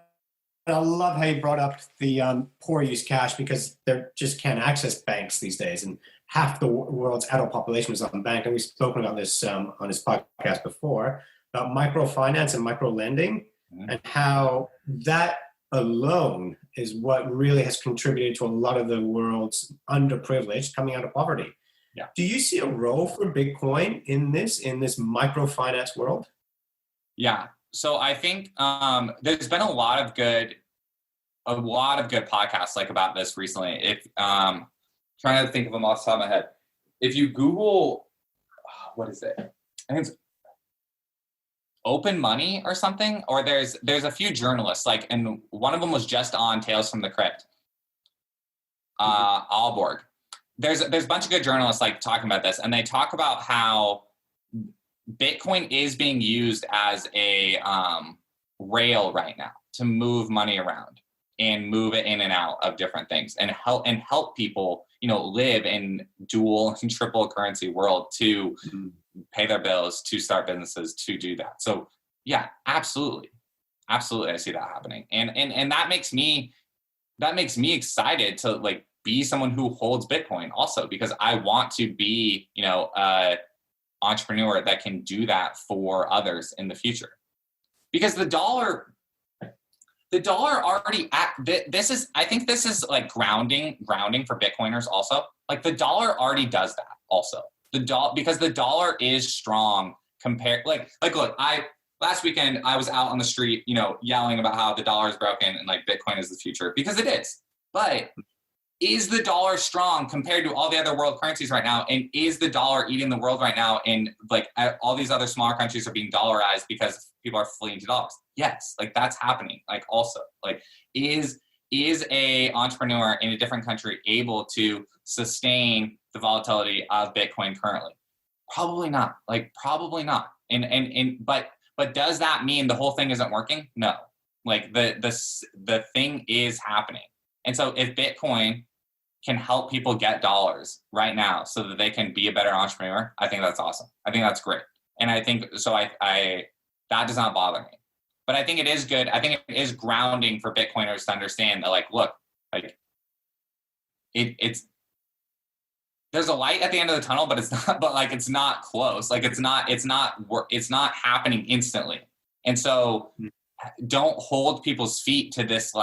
I love how you brought up the poor use cash, because they just can't access banks these days, and half the world's adult population is unbanked. And we've spoken about this on this podcast before, about microfinance and micro lending, and how that alone is what really has contributed to a lot of the world's underprivileged coming out of poverty. Yeah. Do you see a role for Bitcoin in this microfinance world? Yeah. So I think there's been a lot of good podcasts about this recently. If trying to think of them off the top of my head, if you Google, what is it? I think it's Open Money or something. Or there's a few journalists and one of them was just on Tales from the Crypt. Aalborg. There's a bunch of good journalists talking about this, and they talk about how Bitcoin is being used as a rail right now to move money around and move it in and out of different things, and help people, live in dual and triple currency world to pay their bills, to start businesses, to do that. So yeah, absolutely, I see that happening, and that makes me excited to be someone who holds Bitcoin also, because I want to be entrepreneur that can do that for others in the future. Because the dollar already I think this is grounding for Bitcoiners also. The dollar already does that also. Because the dollar is strong compared, look, last weekend I was out on the street, yelling about how the dollar is broken and Bitcoin is the future, because it is. But is the dollar strong compared to all the other world currencies right now? And is the dollar eating the world right now? And all these other smaller countries are being dollarized because people are fleeing to dollars. Yes, that's happening. Also, is a entrepreneur in a different country able to sustain the volatility of Bitcoin currently? Probably not. Probably not. But does that mean the whole thing isn't working? No. The thing is happening. And so if Bitcoin can help people get dollars right now so that they can be a better entrepreneur, I think that's awesome. I think that's great. And I think, so I that does not bother me. But I think it is good. I think it is grounding for Bitcoiners to understand that, look, it's there's a light at the end of the tunnel, but it's not, it's not close. It's not happening instantly. And so don't hold people's feet to this,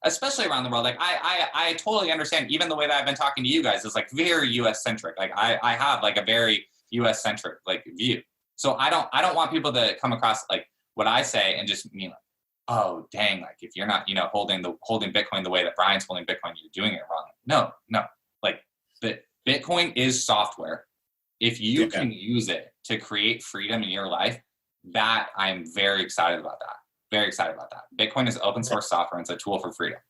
especially around the world. I totally understand, even the way that I've been talking to you guys is very US centric. I have a very US centric view. So I don't want people to come across what I say and just mean oh dang, if you're not, holding Bitcoin the way that Brian's holding Bitcoin, you're doing it wrong. No. The Bitcoin is software. If you can use it to create freedom in your life, that I'm very excited about that. Very excited about that. Bitcoin is open source software, and it's a tool for freedom.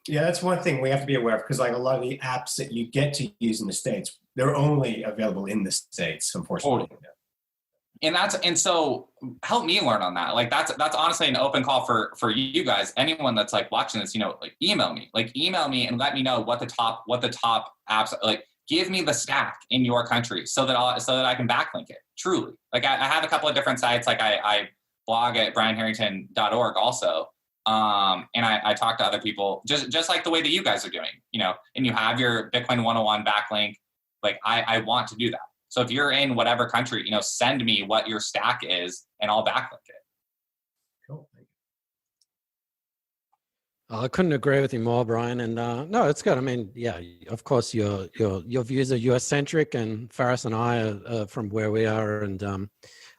Yeah, that's one thing we have to be aware of, because a lot of the apps that you get to use in the States, they're only available in the States, unfortunately. And so help me learn on that. Like that's honestly an open call for you guys. Anyone that's like watching this, like email me and let me know what the top apps, like give me the stack in your country so that I can backlink it. Truly. Like I have a couple of different sites. Like I blog at brianharrington.org also. And I talk to other people just like the way that you guys are doing, and you have your Bitcoin 101 backlink. Like I want to do that. So if you're in whatever country, send me what your stack is and I'll backlink it. Cool. Thank you. I couldn't agree with you more, Brian. And no, it's good. I mean, yeah, of course, your views are US centric, and Faris and I are from where we are. And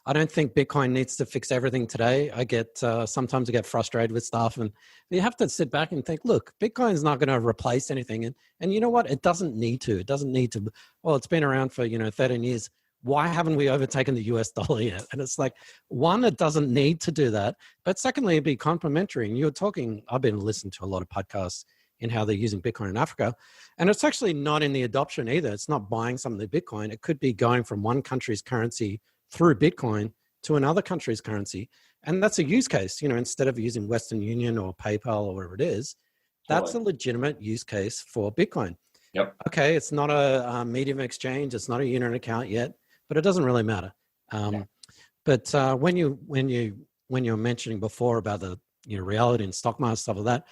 I don't think Bitcoin needs to fix everything today. Sometimes I get frustrated with stuff, and you have to sit back and think, look, Bitcoin is not going to replace anything. And you know what? It doesn't need to. It doesn't need to. Well, it's been around for, 13 years. Why haven't we overtaken the US dollar yet? And it's like, one, it doesn't need to do that. But secondly, it'd be complementary. And I've been listening to a lot of podcasts in how they're using Bitcoin in Africa. And it's actually not in the adoption either. It's not buying something Bitcoin. It could be going from one country's currency through Bitcoin to another country's currency. And that's a use case, instead of using Western Union or PayPal or whatever it is, that's a legitimate use case for Bitcoin. Yep. Okay, it's not a medium of exchange. It's not a unit account yet, but it doesn't really matter. But when you're mentioning before about the reality and stock market, stuff like that,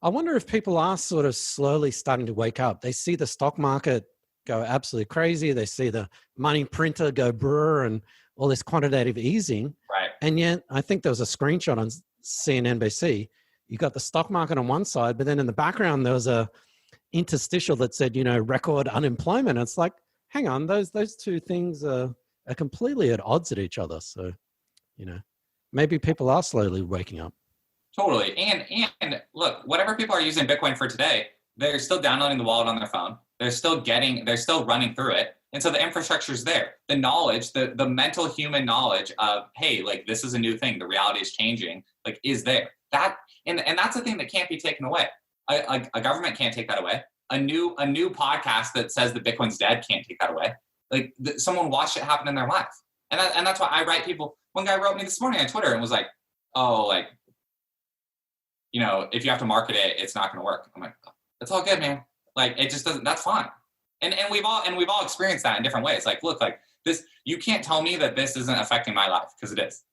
I wonder if people are sort of slowly starting to wake up. They see the stock market go absolutely crazy. They see the money printer go brr and all this quantitative easing. Right. And yet I think there was a screenshot on CNBC. You got the stock market on one side, but then in the background, there was a interstitial that said, record unemployment. It's like, hang on, those two things are completely at odds at each other. So, maybe people are slowly waking up. Totally. And look, whatever people are using Bitcoin for today, they're still downloading the wallet on their phone. They're still running through it. And so the infrastructure is there. The knowledge, the mental human knowledge of, hey, like this is a new thing. The reality is changing, like is there. And that's the thing that can't be taken away. A government can't take that away. A new podcast that says that Bitcoin's dead can't take that away. Like someone watched it happen in their life. And that's why I write people. One guy wrote me this morning on Twitter and was like, oh, like, if you have to market it, it's not going to work. I'm like, it's all good, man. Like it just doesn't. That's fine. And we've all experienced that in different ways. Like, look, like this, you can't tell me that this isn't affecting my life because it is.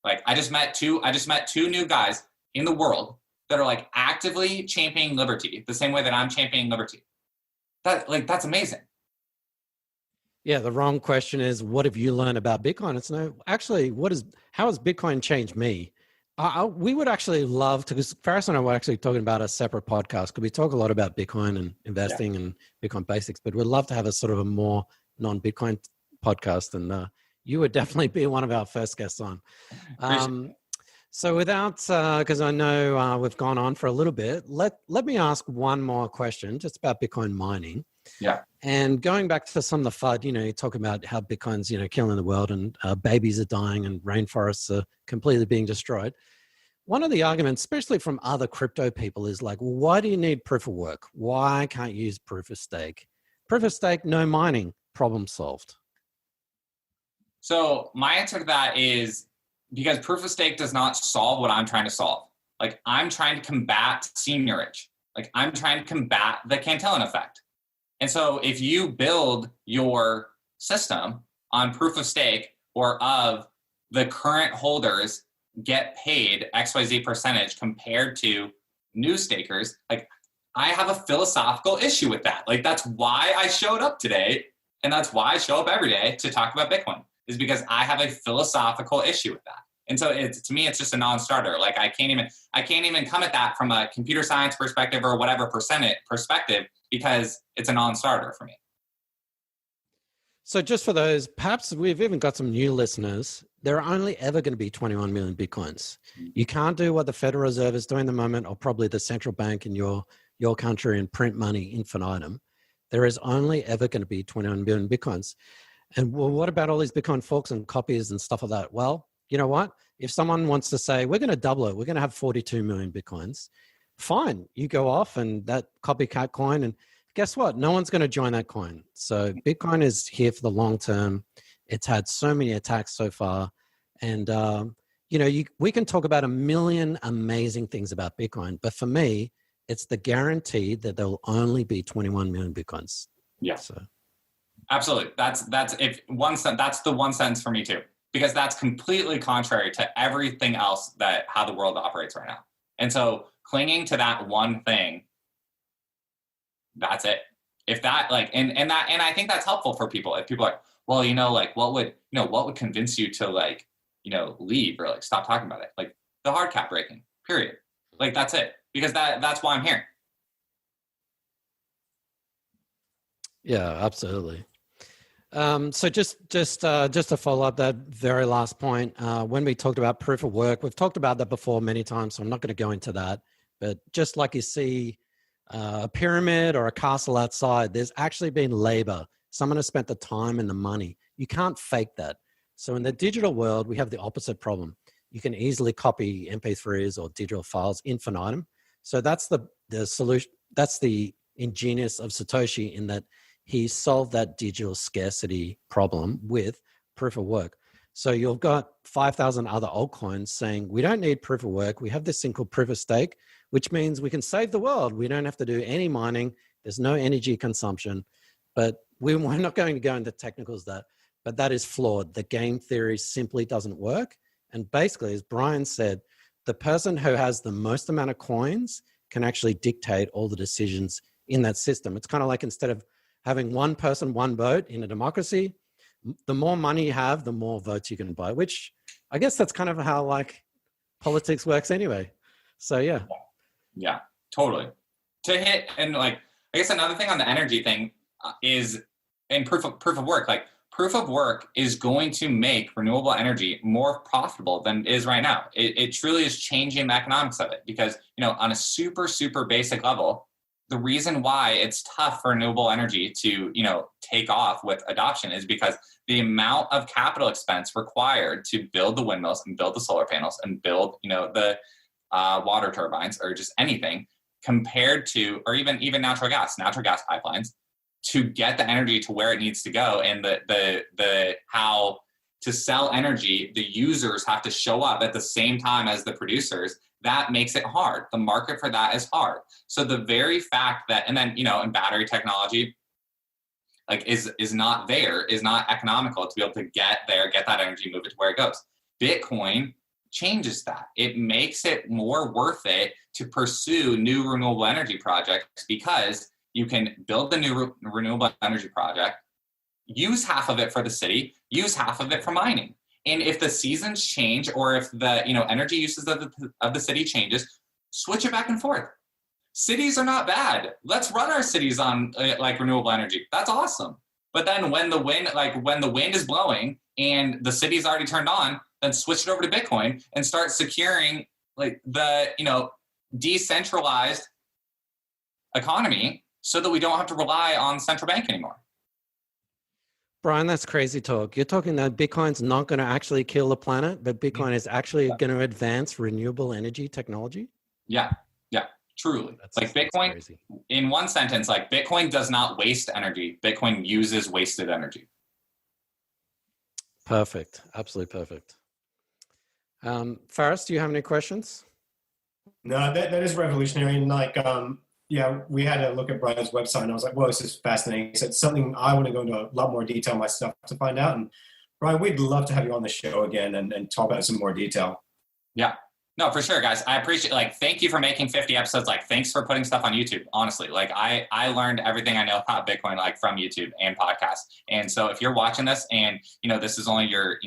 Like I just met two new guys in the world that are like actively championing liberty the same way that I'm championing liberty. That's amazing. Yeah, the wrong question is, what have you learned about Bitcoin? It's no, actually, how has Bitcoin changed me? We would actually love to, because Faris and I were actually talking about a separate podcast, because we talk a lot about Bitcoin and investing and Bitcoin basics, but we'd love to have a sort of a more non-Bitcoin podcast. And you would definitely be one of our first guests on. So without, because I know we've gone on for a little bit, let me ask one more question just about Bitcoin mining. Yeah. And going back to some of the FUD, you talk about how Bitcoin's, killing the world and babies are dying and rainforests are completely being destroyed. One of the arguments, especially from other crypto people, is like, well, why do you need proof of work? Why can't you use proof of stake? Proof of stake, no mining, problem solved. So my answer to that is because proof of stake does not solve what I'm trying to solve. Like I'm trying to combat seigniorage. Like I'm trying to combat the Cantillon effect. And so if you build your system on proof of stake or of the current holders get paid XYZ percentage compared to new stakers, like I have a philosophical issue with that. Like that's why I showed up today. And that's why I show up every day to talk about Bitcoin, is because I have a philosophical issue with that. And so to me, it's just a non-starter. Like I can't even come at that from a computer science perspective or whatever perspective, because it's a non-starter for me. So just for those, perhaps we've even got some new listeners. There are only ever going to be 21 million Bitcoins. You can't do what the Federal Reserve is doing at the moment, or probably the central bank in your country, and print money infinitum. There is only ever going to be 21 million Bitcoins. And well, what about all these Bitcoin forks and copies and stuff like that? Well, you know what? If someone wants to say, we're going to double it, we're going to have 42 million Bitcoins, fine. You go off and that copycat coin, and guess what? No one's going to join that coin. So Bitcoin is here for the long term. It's had so many attacks so far. And, we can talk about a million amazing things about Bitcoin, but for me, it's the guarantee that there will only be 21 million Bitcoins. Yeah. So. Absolutely. That's the one sentence for me too, because that's completely contrary to everything else how the world operates right now. And so clinging to that one thing, that's it. If that and I think that's helpful for people. If people are, well, what would convince you to leave or stop talking about it? Like the hard cap breaking, period. Like that's it. Because that's why I'm here. Yeah, absolutely. So just to follow up that very last point, when we talked about proof of work, we've talked about that before many times, so I'm not going to go into that. But just like you see a pyramid or a castle outside, there's actually been labor. Someone has spent the time and the money. You can't fake that. So in the digital world, we have the opposite problem. You can easily copy MP3s or digital files infinitum. So that's the solution. That's the ingenious of Satoshi in that he solved that digital scarcity problem with proof of work. So you've got 5,000 other altcoins saying, we don't need proof of work. We have this thing called proof of stake, which means we can save the world. We don't have to do any mining. There's no energy consumption. But we're not going to go into technicals but that is flawed. The game theory simply doesn't work. And basically, as Brian said, the person who has the most amount of coins can actually dictate all the decisions in that system. It's kind of like instead of having one person, one vote in a democracy, the more money you have, the more votes you can buy, which I guess that's kind of how politics works anyway. So yeah. Yeah, totally. To hit, and I guess another thing on the energy thing is, and proof of work, proof of work is going to make renewable energy more profitable than it is right now. It truly is changing the economics of it because, on a super, super basic level, the reason why it's tough for renewable energy to, take off with adoption is because the amount of capital expense required to build the windmills and build the solar panels and build, the water turbines or just anything compared to, or even natural gas pipelines to get the energy to where it needs to go. And the how to sell energy, the users have to show up at the same time as the producers. That makes it hard. The market for that is hard. So the very fact that, and then, and battery technology, is not economical to be able to get that energy, move it to where it goes. Bitcoin changes that. It makes it more worth it to pursue new renewable energy projects because you can build the new renewable energy project, use half of it for the city, use half of it for mining. And if the seasons change or if the energy uses of the city changes, switch it back and forth. Cities are not bad. Let's run our cities on renewable energy. That's awesome. But then when the wind is blowing and the city's already turned on, then switch it over to Bitcoin and start securing the decentralized economy so that we don't have to rely on central bank anymore. Brian, that's crazy talk. You're talking that Bitcoin's not going to actually kill the planet, but Bitcoin is actually going to advance renewable energy technology? Yeah, truly. Bitcoin, in one sentence, Bitcoin does not waste energy. Bitcoin uses wasted energy. Perfect. Absolutely perfect. Faris, do you have any questions? No, that is revolutionary. And we had a look at Brian's website and I was like, well, this is fascinating. He said something I want to go into a lot more detail myself to find out. And Brian, we'd love to have you on the show again and talk about some more detail. Yeah, no, for sure, guys. I appreciate, thank you for making 50 episodes. Thanks for putting stuff on YouTube. Honestly, I learned everything I know about Bitcoin, from YouTube and podcasts. And so if you're watching this and, this is only your,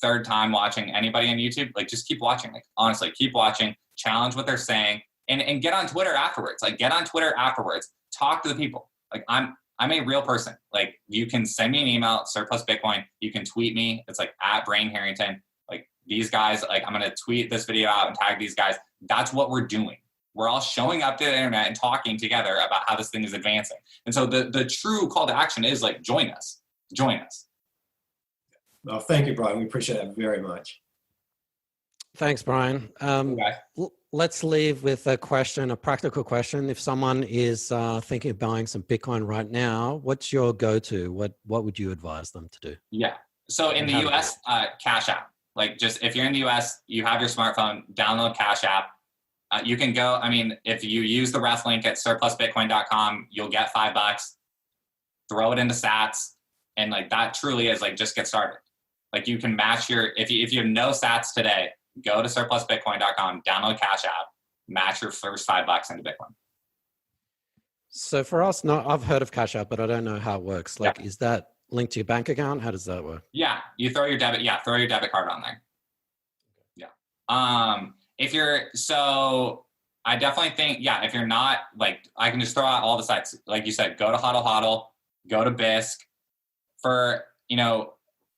third time watching anybody on YouTube, just keep watching. Honestly, keep watching, challenge what they're saying. And get on Twitter afterwards. Talk to the people. I'm a real person. You can send me an email, surplus Bitcoin. You can tweet me. It's at Brain Harrington. These guys, I'm going to tweet this video out and tag these guys. That's what we're doing. We're all showing up to the internet and talking together about how this thing is advancing. And so the true call to action is join us. Join us. Well, thank you, Brian. We appreciate that very much. Thanks, Brian. Let's leave with a practical question. If someone is thinking of buying some Bitcoin right now, what's your go-to? What would you advise them to do? Yeah. So in the US, Cash App. Like, just if you're in the US, you have your smartphone, download Cash App. You can go, I mean, if you use the ref link at surplusbitcoin.com, you'll get $5, throw it into sats. And like, that truly is like, just get started. Like, you can match your, if you have no sats today, go to surplusbitcoin.com, download Cash App, match your first $5 into Bitcoin. So for us, no, I've heard of Cash App, but I don't know how it works. Like, is that linked to your bank account? How does that work? Yeah, you throw your debit card on there. Yeah. So I definitely think, if you're not, like, I can just throw out all the sites. Like you said, go to Hodl Hodl, go to Bisq. For,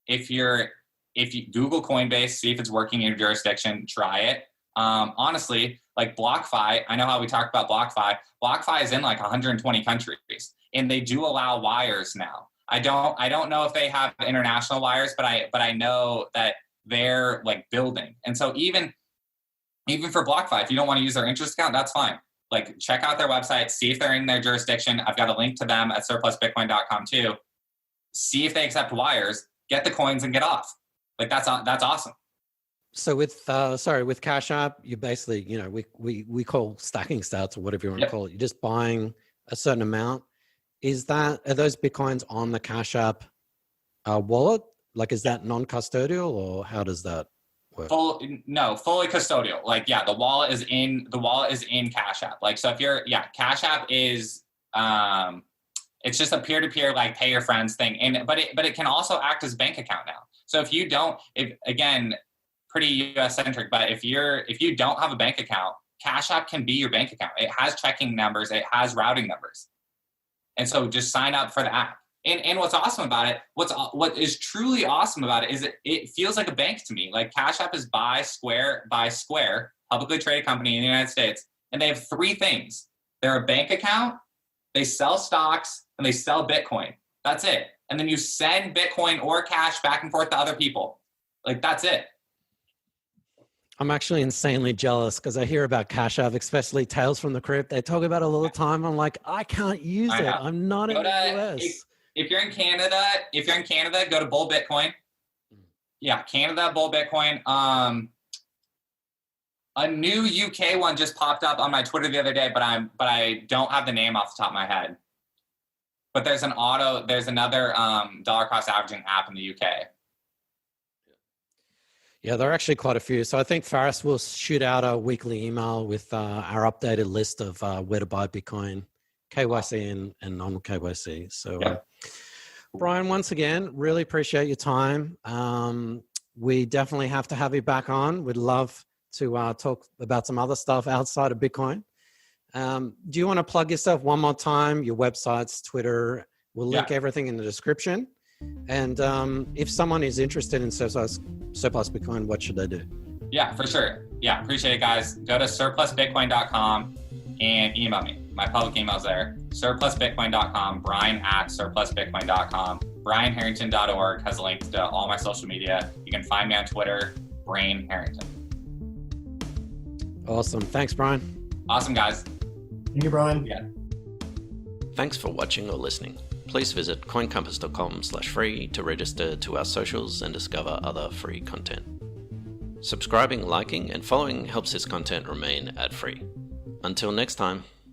if you Google Coinbase, see if it's working in your jurisdiction, try it. Honestly, like BlockFi, I know how we talked about BlockFi. BlockFi is in like 120 countries, and they do allow wires now. I don't know if they have international wires, but I know that they're like building. And so even for BlockFi, if you don't want to use their interest account, that's fine. Like, check out their website, see if they're in their jurisdiction. I've got a link to them at surplusbitcoin.com too. See if they accept wires, get the coins and get off. Like, that's awesome. So with Cash App, you basically, we call stacking stats or whatever you want to call it. You're just buying a certain amount. Are those Bitcoins on the Cash App wallet? Like, is that non-custodial, or how does that work? Fully custodial. Like, the wallet is in Cash App. Like, so if Cash App is, it's just a peer-to-peer, like, pay your friends thing. But it can also act as a bank account now. So again, pretty US centric, but if you don't have a bank account, Cash App can be your bank account. It has checking numbers, it has routing numbers. And so just sign up for the app. And what's awesome about it, what is truly awesome about it is it feels like a bank to me. Like, Cash App is by Square, publicly traded company in the United States. And they have three things. They're a bank account, they sell stocks, and they sell Bitcoin. That's it. And then you send Bitcoin or cash back and forth to other people. Like, that's it. I'm actually insanely jealous because I hear about Cash App, especially Tales from the Crypt. They talk about it all the time. I'm like, I can't use it. I'm not in the US. If you're in Canada, go to Bull Bitcoin. Yeah, Canada, Bull Bitcoin. A new UK one just popped up on my Twitter the other day, but I don't have the name off the top of my head. But there's another dollar cost averaging app in the UK. Yeah, there are actually quite a few. So I think Faris will shoot out a weekly email with our updated list of where to buy Bitcoin, KYC and non-KYC. So Brian, once again, really appreciate your time. We definitely have to have you back on. We'd love to talk about some other stuff outside of Bitcoin. Do you want to plug yourself one more time, your websites, Twitter? We'll link everything in the description. And if someone is interested in surplus Bitcoin, what should they do? Yeah, for sure. Yeah, appreciate it, guys. Go to surplusbitcoin.com and email me. My public email's there. surplusbitcoin.com, brian@surplusbitcoin.com. brianharrington.org has links to all my social media. You can find me on Twitter, Brain Harrington. Awesome. Thanks, Brian. Awesome, guys. Thank you, Brian. Yeah. Thanks for watching or listening. Please visit coincompass.com/free to register to our socials and discover other free content. Subscribing, liking, and following helps this content remain ad-free. Until next time.